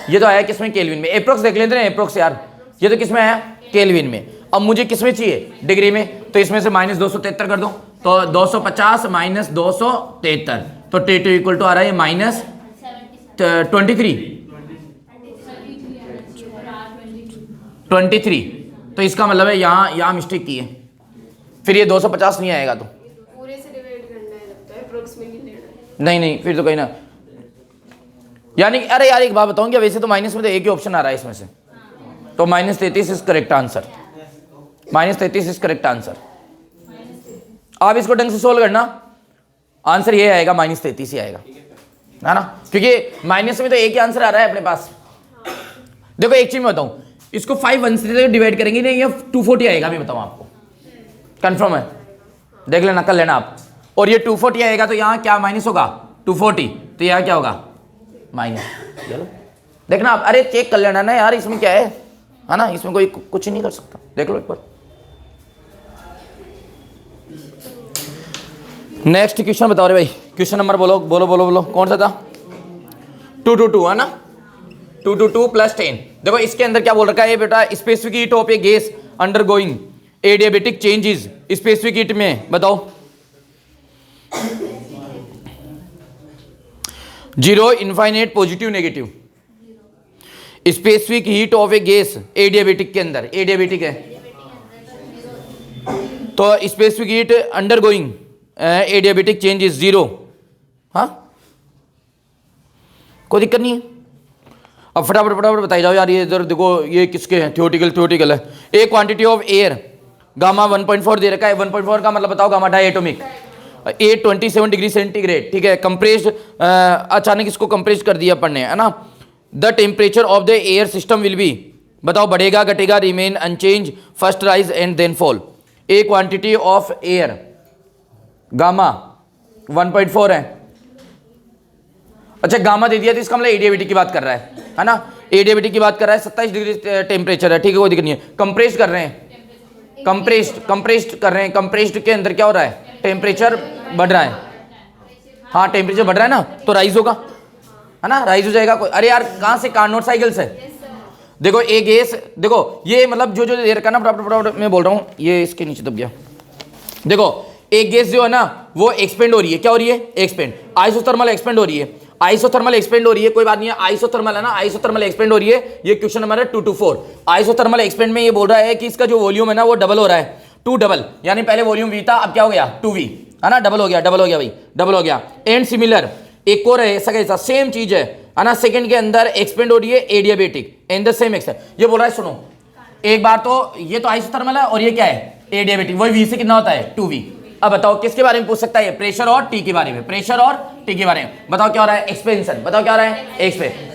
[SPEAKER 1] ये तो आया किसमें? केल्विन में। एप्रोक्स देख लेते हैं एप्रोक्स यार। ये तो किसमें आया? केल्विन में। अब मुझे किसमें चाहिए? डिग्री में। तो इसमें से माइनस 273 कर दो तो 250 माइनस 273 तो T2 इक्वल टू आ रहा है माइनस 23। तो इसका मतलब है यहाँ मिस्टेक की है। फिर ये 250 नहीं आएगा तो
[SPEAKER 2] पूरे से डिवाइड करना है, लगता है अप्रोक्सीमेटली लेना है।
[SPEAKER 1] नहीं फिर तो कहीं ना, यानी अरे यार एक बात बताऊं क्या, वैसे तो माइनस में तो एक ही ऑप्शन आ रहा है इसमें से, तो -33 is correct answer. -33 is correct answer. आप इसको ढंग से सोल्व करना, आंसर ये आएगा -33 ही आएगा, है ना? क्योंकि माइनस में तो एक ही आंसर आ रहा है अपने पास। देखो एक चीज मैं बताऊं, इसको 5 1 से डिवाइड करेंगे नहीं, ये 240 आएगा। मैं बताऊं आपको, कंफर्म है, देख लेना, कर लेना आप। और ये 240 आएगा तो यहाँ क्या माइनस होगा? 240, तो यहाँ क्या होगा? माइनस। चलो देखना आप, अरे चेक कर लेना ना यार, इसमें क्या है ना? इसमें कोई कुछ नहीं कर सकता, देख लो एक बार। नेक्स्ट क्वेश्चन बताओ रे भाई, क्वेश्चन नंबर बोलो बोलो बोलो बोलो, कौन सा था? 222 है ना? 222 + 10। देखो इसके अंदर क्या बोल रखा है बेटा? Specific heat of A gas undergoing adiabatic changes. Specific heat में बताओ 0 infinite positive negative. Specific heat of A gas adiabatic के अंदर, एडियाबेटिक है तो specific heat undergoing adiabatic changes 0। हाँ कोई दिक्कत नहीं है। अब फटाफट फटाफट बताई जाओ यार। ये इधर देखो, ये किसके हैं? थ्योरेटिकल है। ए क्वांटिटी ऑफ एयर गामा 1.4 दे रखा है। 1.4 का मतलब बताओ? Gamma diatomic. 27 डिग्री सेंटीग्रेड, ठीक है। कंप्रेस्ड, अचानक इसको कंप्रेस कर दिया पढ़ने, है ना? The temperature of the air system will be, बताओ बढ़ेगा घटेगा? Remain unchanged, first rise and then fall. A quantity of air gamma 1.4 है। अच्छा गामा दे दिया तो इसका मतलब एडियाबेटिक की बात कर रहा है ना? एडियाबेटिक की बात कर रहा है। 27 डिग्री टेम्परेचर है, ठीक है, कोई दिक्कत नहीं है। कंप्रेस्ड कर रहे हैं, कंप्रेस्ड कर रहे हैं। कंप्रेस्ड के अंदर क्या हो रहा है? टेम्परेचर बढ़ रहा है। हाँ टेम्परेचर बढ़ रहा है ना, तो राइज होगा, है ना? राइज हो जाएगा। कोई, अरे यार कहाँ से? कार्नोट साइकिल से। देखो ए गैस, देखो ये मतलब जो जो दे रखा है ना, फटाफट मैं बोल रहा हूँ, ये इसके नीचे दब गया। देखो एक गैस जो है ना वो एक्सपेंड हो रही है, क्या हो रही है, एक्सपेंड, आइसोथर्मल एक्सपेंड हो रही है, आइसोथर्मल एक्सपेंड हो रही है, कोई बात नहीं है, आइसोथर्मल है ना, आइसोथर्मल एक्सपेंड हो रही है। ये क्वेश्चन नंबर है 2 to 4। आइसोथर्मल एक्सपेंड में ये बोल रहा है कि इसका जो वॉल्यूम है ना वो डबल हो रहा है, 2 डबल, यानी पहले वॉल्यूम V था, अब क्या हो गया 2V, है ना, डबल हो गया भाई, डबल हो गया। एंड सिमिलर एक और है ऐसा सेम चीज है ना, सेकंड के अंदर एक्सपेंड हो रही है adiabatic in the same action. ये बोल रहा है सुनो एक बार, तो ये तो आइसोथर्मल है और ये क्या है एडियाबेटिक, वही V से कितना होता है 2V। अब बताओ किसके बारे में पूछ सकता है, प्रेशर और T के बारे में, प्रेशर और T के बारे में। बताओ क्या हो रहा है, एक्सपेंशन, बताओ क्या हो रहा है,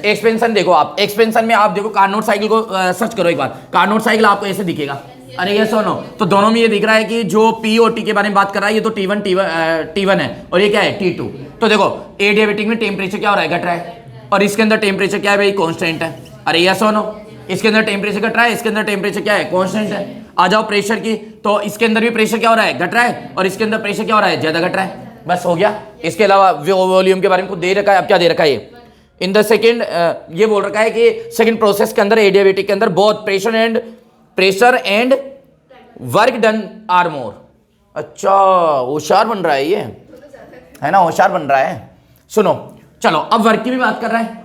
[SPEAKER 1] एक्सपेंशन। देखो आप एक्सपेंशन में आप देखो कार्नोट साइकिल को सर्च करो एक बार, कार्नोट साइकिल आपको ऐसे दिखेगा, अरे ये सुनो, तो दोनों में ये दिख रहा है कि जो P और T के बारे में बात कर रहा है, ये तो T1 है और ये क्या है T2। तो देखो एडियाबेटिक में टेम्परेचर क्या हो रहा है, घट रहा है, और इसके अंदर टेम्परेचर क्या है भाई, कांस्टेंट है। अरे ये सुनो, इसके अंदर टेम्परेचर घट रहा है, इसके अंदर टेम्परेचर क्या है, कांस्टेंट है। आ जाओ प्रेशर की, तो इसके अंदर भी प्रेशर क्या हो रहा है, घट रहा है, और इसके अंदर प्रेशर क्या हो रहा है, ज्यादा घट रहा है, बस हो गया। इसके अलावा वॉल्यूम के बारे में कुछ दे रखा है, अब क्या दे रखा है ये इन द सेकेंड, ये बोल रखा है कि सेकेंड प्रोसेस के अंदर एडियाबेटिक के अंदर both pressure and work done are more. अच्छा होशियार बन रहा है ये, है ना, होशियार बन रहा है। सुनो चलो अब वर्क की भी बात कर रहा है,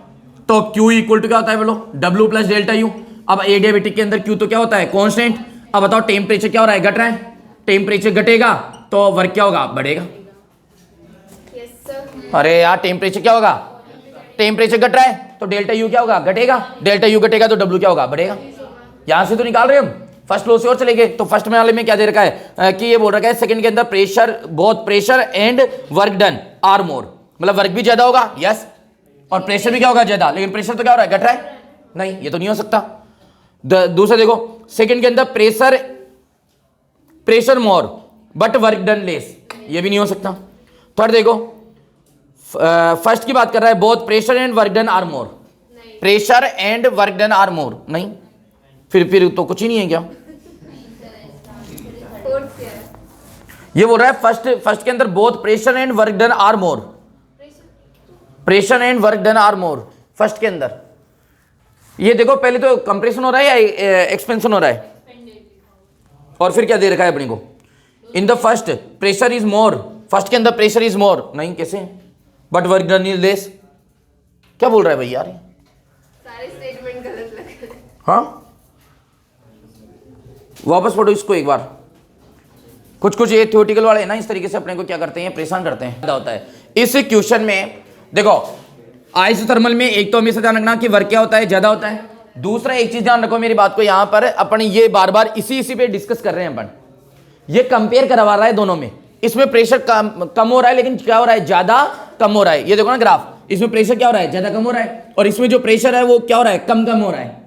[SPEAKER 1] तो Q इक्वल टू क्या होता है बोलो, W प्लस डेल्टा U। अब एडियाबेटिक के अंदर Q तो क्या होता है, कांस्टेंट। अब बताओ टेम्परेचर क्या हो रहा है, घट रहा है, टेम्परेचर घटेगा तो वर्क क्या होगा, बढ़ेगा।
[SPEAKER 2] Yes sir.
[SPEAKER 1] अरे यार टेम्परेचर क्या होगा, टेम्परेचर घट रहा है तो डेल्टा U क्या होगा, घटेगा, डेल्टा U घटेगा तो W क्या होगा, बढ़ेगा। यहां से तो निकाल रहे हम, फर्स्ट लो से और चले गए। तो फर्स्ट में वाले में क्या दे रखा है कि ये बोल रखा है सेकंड के अंदर pressure, both pressure and work done are more, मतलब वर्क भी ज्यादा होगा, यस, और प्रेशर भी क्या होगा ज्यादा, लेकिन प्रेशर तो क्या हो रहा है, घट रहा है, नहीं ये तो नहीं हो सकता। दूसरा देखो सेकंड के अंदर pressure more but work done less, ये भी नहीं हो सकता। थर्ड देखो फर्स्ट की बात कर रहा है, both pressure and work done are more, pressure and work done are more, नहीं, फिर तो कुछ ही नहीं है क्या।
[SPEAKER 2] फोर्थ क्या है,
[SPEAKER 1] ये बोल रहा है फर्स्ट के अंदर both pressure and work done are more, pressure and work done are more first के अंदर। ये देखो पहले तो कंप्रेशन हो रहा है या एक्सपेंशन हो रहा है, और फिर क्या दे रखा है अपने को, in the first pressure is more, first के अंदर प्रेशर इज मोर, नहीं कैसे, but work done is less. क्या बोल रहा है भाई यार,
[SPEAKER 2] सारे स्टेटमेंट गलत लग रहे हैं।
[SPEAKER 1] हाँ वापस पढ़ो इसको एक बार। कुछ ये थ्योरेटिकल वाले ना इस तरीके से अपने को क्या करते हैं, परेशान करते हैं। होता है इस क्वेश्चन में देखो आइसोथर्मल में एक तो हमेशा ध्यान रखना कि वर्क क्या होता है, ज्यादा होता है। दूसरा एक चीज ध्यान रखो मेरी बात को, यहां पर अपन ये बार बार इसी पे डिस्कस कर रहे हैं अपन, ये कंपेयर करवा रहा है दोनों में। इसमें प्रेशर कम हो रहा है, लेकिन क्या हो रहा है, ज्यादा कम हो रहा है। ये देखो ना ग्राफ, इसमें प्रेशर क्या हो रहा है, ज्यादा कम हो रहा है, और इसमें जो प्रेशर है वो क्या हो रहा है, कम हो रहा है।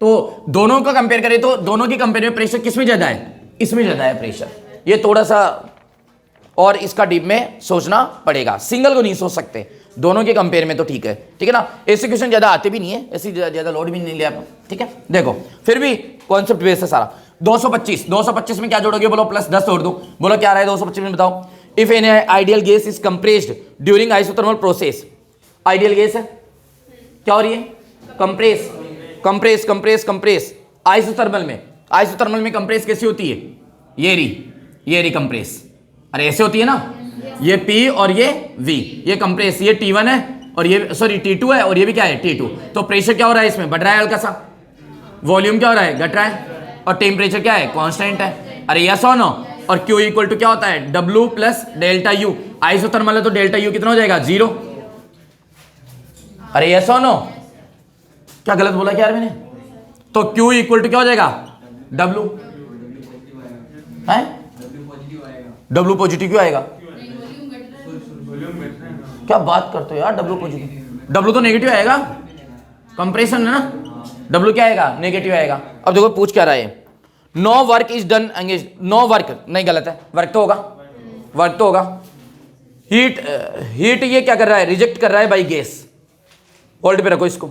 [SPEAKER 1] तो दोनों का कंपेयर करें तो दोनों की कंपेयर में प्रेशर किसमें ज्यादा है, इसमें ज्यादा है प्रेशर। ये थोड़ा सा और इसका डीप में सोचना पड़ेगा, सिंगल को नहीं सोच सकते, दोनों के कंपेयर में तो ठीक है ना। ऐसे क्वेश्चन ज्यादा आते भी नहीं है, ऐसी ज्यादा लोड भी नहीं लिया, ठीक है। देखो फिर भी कॉन्सेप्ट बेस है सारा। 225 में क्या जोड़ोगे बोलो, प्लस 10 जोड़ दो, बोलो क्या आ रहा है 225 में, बताओ। If N ideal gas is compressed during isothermal process, ideal gas है क्या हो रही है, कंप्रेस आइसोथर्मल में कंप्रेस कैसी होती है, ये री कंप्रेस, अरे ऐसे होती है ना, ये P और ये V, ये कंप्रेस, ये T1 है और ये सॉरी T2 है और ये भी क्या है T2। तो प्रेशर क्या हो रहा है इसमें, बढ़ रहा है हल्का सा, वॉल्यूम क्या हो रहा है, घट रहा है, और टेम्परेचर क्या है, कांस्टेंट है। अरे यस और नो, और Q इक्वल टू क्या होता है, W plus delta U। Isothermal है तो डेल्टा U कितना हो जाएगा, 0। अरे यस और नो, क्या गलत बोला क्या यार मैंने, तो Q इक्वल टू क्या हो जाएगा, W है, W पॉजिटिव क्यों आएगा, क्या बात करते हो यार, W पॉजिटिव, W तो नेगेटिव आएगा, कंप्रेशन है ना, W क्या आएगा, नेगेटिव आएगा। अब देखो पूछ क्या रहा है, no work is done engage, no work नहीं, गलत है, वर्क तो होगा, हीट ये क्या कर रहा है, रिजेक्ट कर रहा है बाई गैस, होल्ड पे रखो इसको,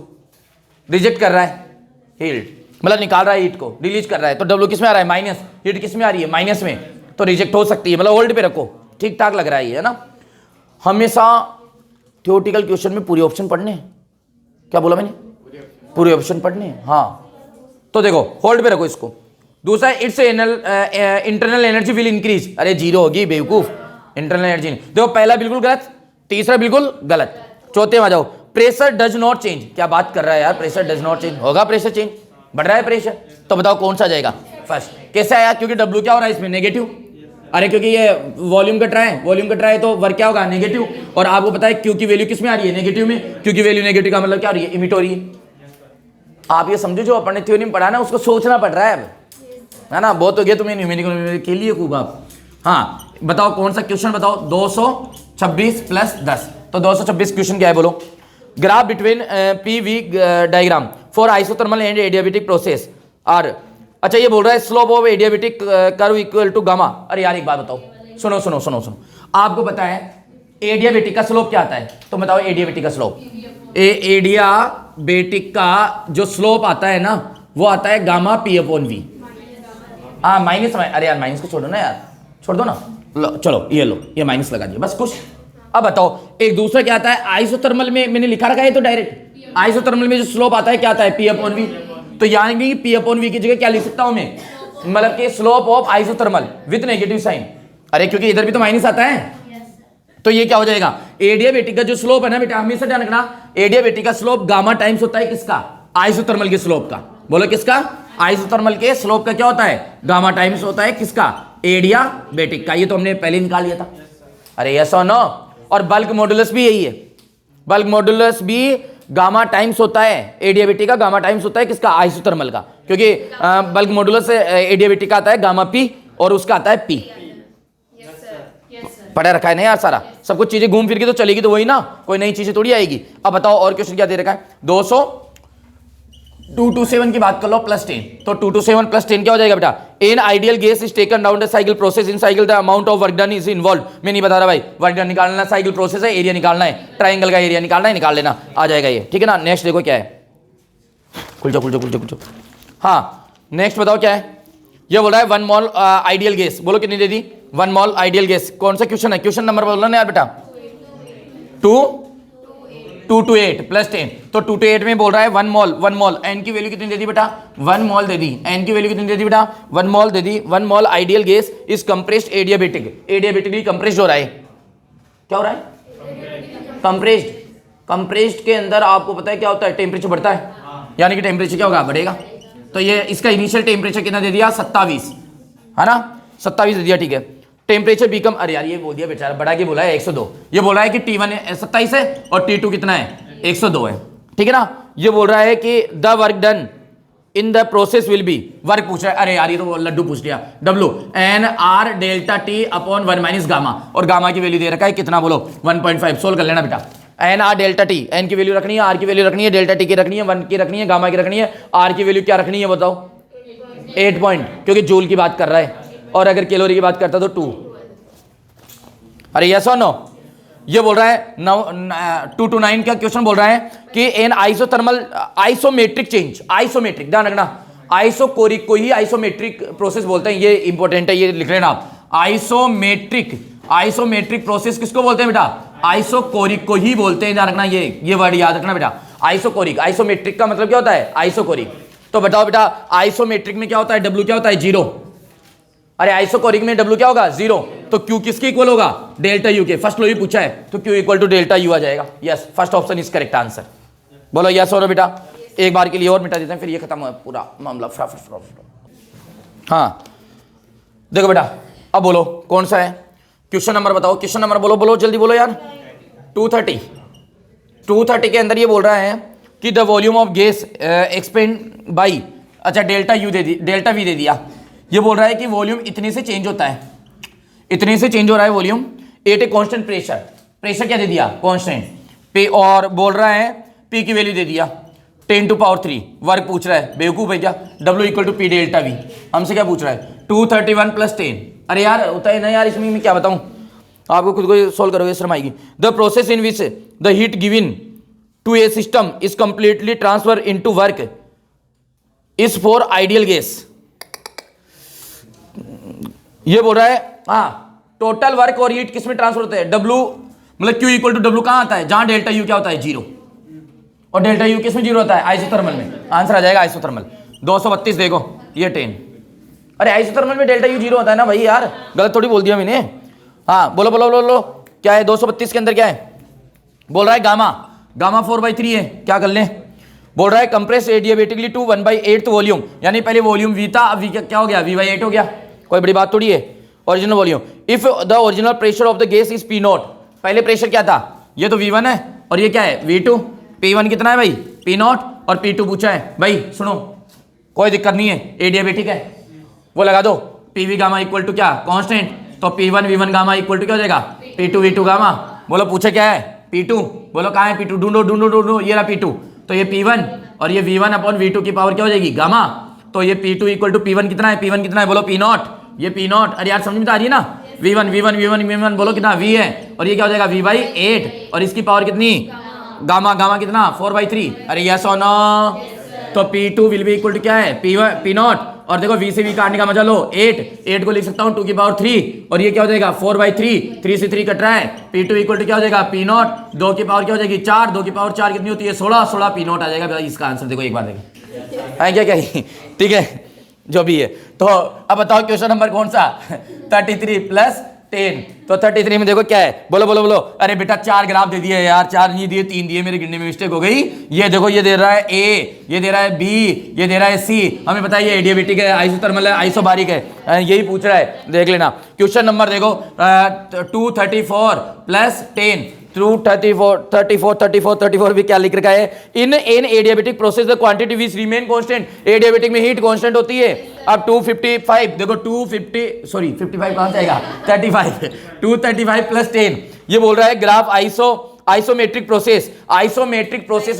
[SPEAKER 1] रिजेक्ट कर रहा है हीट, मतलब निकाल रहा है हीट को, रिलीज कर रहा है, तो W किस में आ रहा है, माइनस, हीट किस में आ रही है, माइनस में, तो रिजेक्ट हो सकती है, मतलब होल्ड पे रखो, ठीक ठाक लग रहा है ये, है ना। हमेशा थ्योरेटिकल क्वेश्चन में पूरे ऑप्शन पढ़ने, क्या बोला मैंने, पूरे ऑप्शन पढ़ने, हाँ। तो देखो होल्ड पे रखो इसको, दूसरा it's internal energy will increase, अरे जीरो होगी बेवकूफ, इंटरनल एनर्जी नहीं। देखो पहला बिल्कुल गलत, तीसरा बिल्कुल गलत, चौथे में आ जाओ। प्रेशर डज नॉट चेंज, क्या बात कर रहा है यार, प्रेशर डज नॉट चेंज, होगा प्रेशर चेंज, बढ़ रहा है प्रेशर, तो बताओ कौन सा जाएगा फर्स्ट। कैसे आया, क्योंकि डब्ल्यू क्या हो रहा है इसमें नेगेटिव, अरे क्योंकि ये वॉल्यूम घट रहा है, वॉल्यूम घट रहा है तो वर्क क्या होगा नेगेटिव, और आपको पता है क्यू की वैल्यू किस में आ रही है नेगेटिव में, क्यू की वैल्यू नेगेटिव का मतलब क्या हो रही है इमिट हो रही है। आप ये समझो जो अपन ने थ्योरी में पढ़ा ना उसको सोचना पड़ रहा है अब, है ना, बहुत हो गया तुम्हें न्यूमेरिकल के लिए खूब आप। हाँ बताओ कौन सा क्वेश्चन बताओ, 226 प्लस 10, तो 226 क्वेश्चन क्या है बोलो। Graph between P V diagram for isothermal and adiabatic process are, अच्छा ये बोल रहा है slope of adiabatic curve equal to gamma. अरे यार एक बात बताओ, सुनो सुनो सुनो सुनो, आपको पता है एडियाबेटिक का स्लोप क्या आता है, तो बताओ एडियाबेटिक का स्लोप, एडियाबेटिक का जो स्लोप आता है ना वो आता है गामा पी अपॉन वी। हाँ माइनस, अरे यार माइनस को छोड़ो ना यार, छोड़ दो ना, चलो ये माइनस लगा दिया बस खुश। अब बताओ एक दूसरा क्या आता है आइसोथर्मल में, मैंने लिखा रखा है तो डायरेक्ट आइसोथर्मल में जो स्लोप आता है क्या आता है पी अपॉन वी, तो यानी कि पी अपॉन वी की जगह क्या लिख सकता हूं मैं, मतलब कि slope of isothermal with negative sign, अरे क्योंकि इधर भी तो माइनस आता है, तो ये क्या हो जाएगा एडियाबेटिक का जो स्लोप है ना बेटा, हमेशा ध्यान रखना एडियाबेटिक का स्लोप गामा टाइम्स होता है किसका, आइसोथर्मल के स्लोप का, बोलो किसका, आइसोथर्मल के स्लोप का क्या होता है गामा टाइम्स होता है किसका, एडियाबेटिक का, ये तो हमने पहले निकाल लिया था। अरे यस और नो, और बल्क मॉडुलस भी यही है, बल्क मॉडुलस भी गामा टाइम्स होता है, एडियाबेटिक का गामा टाइम्स होता है किसका, आइसोथर्मल का, क्योंकि बल्क मॉडुलस एडियाबेटिक का आता है गामा पी और उसका आता है पी। पढ़ा रखा है ना यार सारा, सब कुछ चीजें घूम फिर के तो चलेगी तो वही ना, कोई नई चीजें थोड़ी आएगी। अब बताओ और क्वेश्चन क्या दे रखा है, 227 की बात कर लो प्लस 10, तो 227 प्लस 10 क्या हो जाएगा बेटा, in ideal gas is taken down the cycle process, in cycle the amount of work done is involve. मैं नहीं बता रहा भाई, वर्क डन निकालना, साइकिल प्रोसेस है, एरिया निकालना है, ट्राइंगल का एरिया निकालना है, निकाल लेना आ जाएगा ये, ठीक है ना। नेक्स्ट देखो क्या है, खुल जाओ। हाँ नेक्स्ट बताओ क्या है, ये बोल रहा है 1 मोल आइडियल गैस, बोलो कितनी दे दी, 1 मोल आइडियल गैस, कौन सा क्वेश्चन है, क्वेश्चन नंबर बोलो ना यार बेटा, 228 प्लस 10, तो 228 में बोल रहा है 1 मोल, एन की वैल्यू कितनी दे दी बेटा, 1 मोल दे दी, एन की वैल्यू कितनी दे दी बेटा, 1 मोल दे दी, 1 mole ideal gas is compressed adiabatic, adiabatically compressed हो रहा है, क्या हो रहा है कंप्रेस्ड, कंप्रेस्ड के अंदर आपको पता है क्या होता है टेम्परेचर बढ़ता है, यानी कि टेम्परेचर क्या होगा बढ़ेगा, तो ये इसका इनिशियल टेम्परेचर कितना दे दिया 27, है ना 27 दे दिया, ठीक है। टेम्परेचर बिकम, अरे यार ये बोल दिया बेचारा, बढ़ा के बोला है 102, ये बोल रहा है कि T1 27 है और T2 कितना है 102 है, ठीक है ना। ये बोल रहा है कि the work done in the process will be, work पूछ रहा है, अरे यार ये तो लड्डू पूछ लिया, W N R delta T upon 1 minus gamma, और गामा की वैल्यू दे रखा है कितना बोलो 1.5, सोल्व कर लेना बेटा, N R delta T, N की वैल्यू रखनी है, आर की वैल्यू रखनी है, डेल्टा टी की रखनी है, 1 की रखनी है, गामा की रखनी है, आर की वैल्यू क्या रखनी है बताओ 8 पॉइंट, क्योंकि जूल की बात कर रहा है, और अगर कैलोरी की बात करता तो 2। अरे यस और नो, ये बोल रहा है 229 का क्वेश्चन बोल रहा है कि N isothermal isometric change, isometric ध्यान रखना, आइसोकोरिक को ही आइसोमेट्रिक प्रोसेस बोलते हैं, ये इंपॉर्टेंट है, ये लिख लेना आप, आइसोमेट्रिक प्रोसेस किसको बोलते हैं बेटा, आइसोकोरिक को ही बोलते हैं, ध्यान रखना, ये वर्ड याद रखना बेटा, आइसोकोरिक, आइसोमेट्रिक का मतलब क्या होता है आइसोकोरिक, तो बताओ बेटा आइसोमेट्रिक में क्या होता है, W क्या होता है 0, अरे आइसोकोरिक में W क्या होगा 0, तो Q किसके इक्वल होगा डेल्टा U के, फर्स्ट लो ही पूछा है तो Q equal to delta U आ जाएगा, yes first option is correct answer, बोलो यस और बेटा, एक बार के लिए और मिटा देते हैं फिर ये खत्म हो पूरा मामला। हाँ देखो बेटा अब बोलो कौन सा है क्वेश्चन नंबर बताओ, क्वेश्चन नंबर बोलो, बोलो जल्दी बोलो यार, 230 के अंदर ये बोल रहा है कि the volume of gas expand by, अच्छा डेल्टा U दे दी, डेल्टा V दे दिया, ये बोल रहा है कि वॉल्यूम इतने से चेंज होता है, इतने से चेंज हो रहा है volume at a constant pressure, pressure क्या दे दिया कांस्टेंट पे, और बोल रहा है P की वैल्यू दे दिया 10⁻3, वर्क पूछ रहा है, बेवकूफ है क्या, W equal to P delta V, हमसे क्या पूछ रहा है 231 प्लस 10, अरे यार होता है ना यार, इसमें मैं क्या बताऊं आपको, खुद को सोल्व करोगे शर्म आएगी। The process in which the heat given to a system is completely transfer into work is for ideal gas, ये बोल रहा है हाँ टोटल वर्क और हीट किसमें ट्रांसफर होता है, W मतलब Q इक्वल टू W कहां आता है, जहां डेल्टा U क्या होता है 0, और डेल्टा U किसमें 0 होता है आइसोथर्मल में, आंसर आ जाएगा आइसोथर्मल। 232 देखो ये 10, अरे आइसोथर्मल में डेल्टा यू 0 होता है ना भाई यार, गलत थोड़ी बोल दिया मैंने। हाँ बोलो बोलो बोलो बोलो, क्या है 232 के अंदर क्या है? बोल रहा है गामा, गामा 4/3 है, क्या कर लें? बोल रहा है कंप्रेस एडियाबेटिकली टू 1/8 वॉल्यूम, यानी पहले वॉल्यूम V था, अब V क्या हो गया? V/8 हो गया, कोई बड़ी बात थोड़ी है। Original volume, if the original pressure of the gas is P0, पहले प्रेशर क्या था? ये तो V1 है और ये क्या है? V2। P1 कितना है भाई? P0 और P2 पूछा है भाई। सुनो कोई दिक्कत नहीं है, एडियाबेटिक है, वो लगा दो। PV गामा इक्वल टू क्या? कांस्टेंट, तो P1 V1 gamma equal to क्या हो जाएगा? P2 V2 gamma. बोलो पूछे क्या है? P2, बोलो कहाँ है P2? ढूंढो ढूंढो ढूंढो, ये रहा P2, तो ये P1 और ये V1 अपॉन V2 की पावर क्या हो जाएगी? गामा। तो ये P2 इक्वल टू P1 कितना है? P1 कितना है? बोलो P0, ये P0। अरे यार समझ में आ रही है ना? V1 V1 V1 V1 बोलो कितना? V है, और ये क्या हो जाएगा? V/8, और इसकी पावर कितनी? गामा, गामा कितना? 4/3। अरे यस और नो? तो P2 will be equal to क्या है? P0, और देखो V से V काटने का मजा लो, 8 को लिख सकता हूँ 2 की पावर 3, और ये क्या हो जाएगा? 4/3, 3 से 3 कट रहा है। P2 इक्वल टू क्या हो जाएगा? P0, 2 की पावर क्या हो जाएगी? 4, 2 की पावर 4 कितनी होती है? 16 P0 आ जाएगा भाई इसका आंसर। देखो एक बार देखो है क्या ठीक है, जो भी है। तो अब बताओ क्वेश्चन नंबर कौन सा? 33 + 10, तो 33 में देखो क्या है? बोलो बोलो बोलो। अरे बेटा 4 ग्राफ दे दिए यार, 4 नहीं दिए, 3 दिए, मेरे गिनने में मिस्टेक हो गई। ये देखो, ये दे रहा है A, ये दे रहा है B, ये दे रहा है C। हमें बताइए एडियाबेटिक है, आइसोथर्मल है, आइसोबारिक है, यही पूछ रहा है, देख लेना। क्वेश्चन नंबर देखो 234 + 10, 34 भी क्या लिख रखा है? इन adiabatic process the quantity which remain constant, adiabatic में हीट कांस्टेंट होती है। अब 255 देखो, 55 कहां से आएगा? 35, 235 + 10, ये बोल रहा है ग्राफ आइसोमेट्रिक प्रोसेस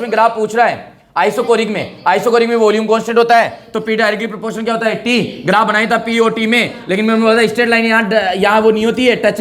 [SPEAKER 1] में ग्राफ पूछ रहा है। आइसोकोरिक में वॉल्यूम कांस्टेंट होता है, तो P डायरेक्टली प्रोपोर्शनल क्या होता है? T। ग्राफ बनाया था P और T में, लेकिन मैंने बोला था स्ट्रेट लाइन यहाँ वो नहीं होती है, टच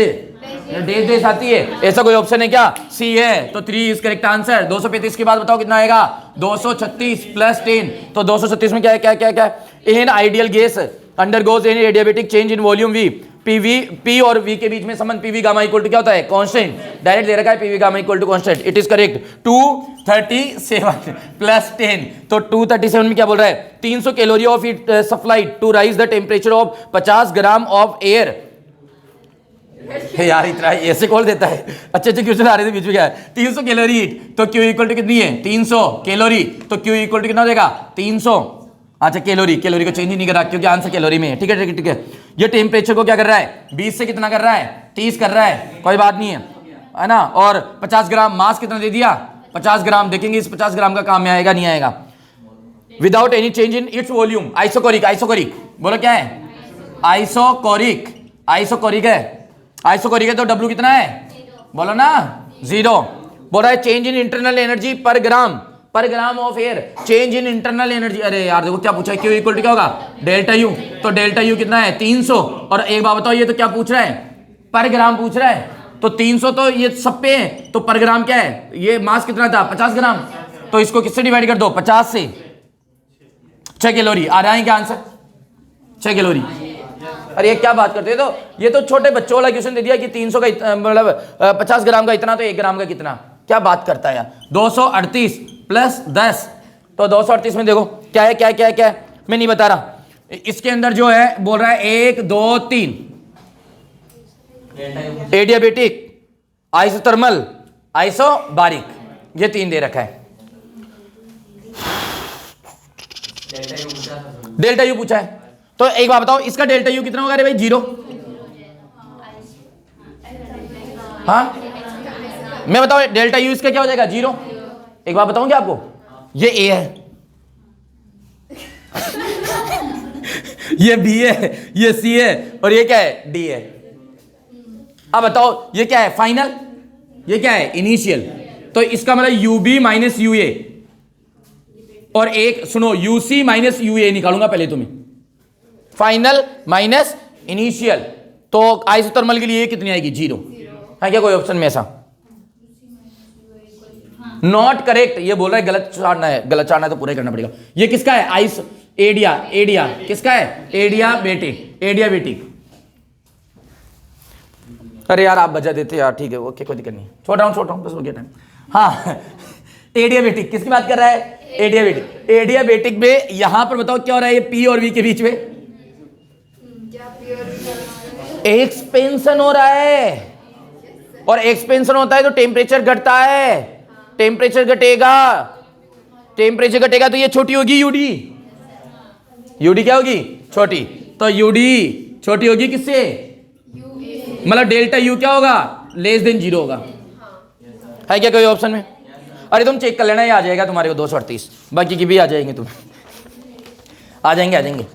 [SPEAKER 1] डेस आती है। ऐसा कोई ऑप्शन है क्या? C है, तो 3 इज करेक्ट आंसर। 235 के बाद बताओ कितना आएगा? 236 + 10, तो 236 में क्या है? क्या in ideal gas undergoes any adiabatic change in volume V। P और V के बीच में संबंध PV गामा इक्वल टू क्या होता है? कांस्टेंट। डायरेक्ट दे रखा है PV gamma equal to constant, it is correct. 237 + 10, तो 237 में क्या बोल रहा है? 300 calorie of heat supplied to rise the temperature of 50 gram of air. यार इतना ऐसे कॉल देता है, अच्छे क्वेश्चन आ रहे थे बीच में। क्या है? 300 कैलोरी हीट, तो Q इक्वल टू कितनी है? 300 कैलोरी, तो Q इक्वल टू कितना हो जाएगा? 300। अच्छा कैलोरी को चेंज ही नहीं करा क्योंकि आंसर कैलोरी में है। ठीक है। ये टेम्परेचर को क्या कर रहा है? 20 से कितना कर रहा है? 30 कर रहा है, कोई बात नहीं है ना। और 50 ग्राम मास कितना दे दिया? 50 ग्राम। देखेंगे इस 50 ग्राम का काम में आएगा नहीं आएगा। Without any change in its volume, isochoric. बोलो क्या है? आइसोकोरिक है, तो W कितना है? बोलो ना 0। बोल रहा है चेंज इन इंटरनल एनर्जी पर ग्राम of air, change in internal energy. अरे यार देखो क्या पूछा है? Q इक्वल टू क्या होगा? डेल्टा U, तो डेल्टा U कितना है? 300। और एक बात बताओ, ये तो क्या पूछ रहा है? पर ग्राम पूछ रहा है, तो 300 तो ये सब पे है, तो पर ग्राम क्या है? ये मास कितना था? 50 ग्राम, तो इसको किससे डिवाइड कर दो? 50 से। 6 कैलोरी आ रहा है क्या आंसर? 6 कैलोरी। अरे ये क्या बात करते हो? तो ये तो छोटे बच्चों वाला क्वेश्चन दे दिया कि 300 का मतलब 50 ग्राम का इतना, तो 1 ग्राम का कितना? क्या बात करता है यार। 238 + 10, तो 238 में देखो क्या है? मैं नहीं बता रहा। इसके अंदर जो है बोल रहा है 1 2 3 एडियाबेटिक, आइसोथर्मल, आइसोबारिक, ये 3 दे रखा है। डेल्टा यू पूछा है, तो एक बात बताओ इसका डेल्टा यू कितना होगा? अरे भाई 0। हाँ मैं बताओ डेल्टा यू इसका क्या हो जाएगा? 0। एक बात बताऊं क्या आपको? ये A है, ये B है, ये C है, और ये क्या है? D है। अब बताओ ये क्या है? फाइनल, ये क्या है? इनिशियल। तो इसका मतलब UB - UA, और एक सुनो UC - UA निकालूंगा पहले तुम्हें, फाइनल माइनस इनिशियल। तो आइसोथर्मल के लिए कितनी आएगी? 0 है क्या? कोई ऑप्शन में ऐसा? नॉट करेक्ट, ये बोल रहा है गलत चाड़ना है, तो पूरा करना पड़ेगा। ये किसका है? एडिया किसका है? एडियाबेटिक। अरे यार आप बजा देते यार, ठीक है ओके, कोई दिक्कत नहीं, छोड़ रहा हूं बस हो गया टाइम। हाँ एडियाबेटिक किसकी बात कर रहा है? एडियाबेटिक में यहां पर बताओ क्या हो रहा है? ये P और V के बीच में एक्सपेंशन हो रहा है, और एक्सपेंशन होता है तो टेम्परेचर घटता है, टेम्परेचर घटेगा, टेम्परेचर घटेगा तो ये छोटी होगी यूडी, यूडी क्या होगी छोटी, तो यूडी छोटी होगी किससे, मतलब डेल्टा यू क्या होगा लेस देन 0 होगा। है क्या कोई ऑप्शन में? अरे तुम चेक कर लेना, ये आ जाएगा तुम्हारे को 238, बाकी की भी आ जाएंगे तुम्हें, आ जाएंगे।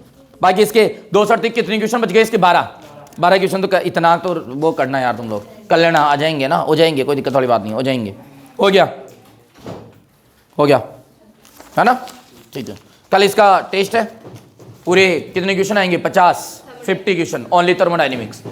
[SPEAKER 1] बाकी इसके 238 कितने क्वेश्चन बच गए इसके? 12 क्वेश्चन। तो इतना तो वो करना यार, तुम लोग कर लेना, आ जाएंगे ना, हो जाएंगे, कोई दिक्कत वाली बात नहीं, हो जाएंगे। हो गया है ना, ठीक है। कल इसका टेस्ट है, पूरे कितने क्वेश्चन आएंगे? 50 क्वेश्चन ओनली थर्मोडायनेमिक्स।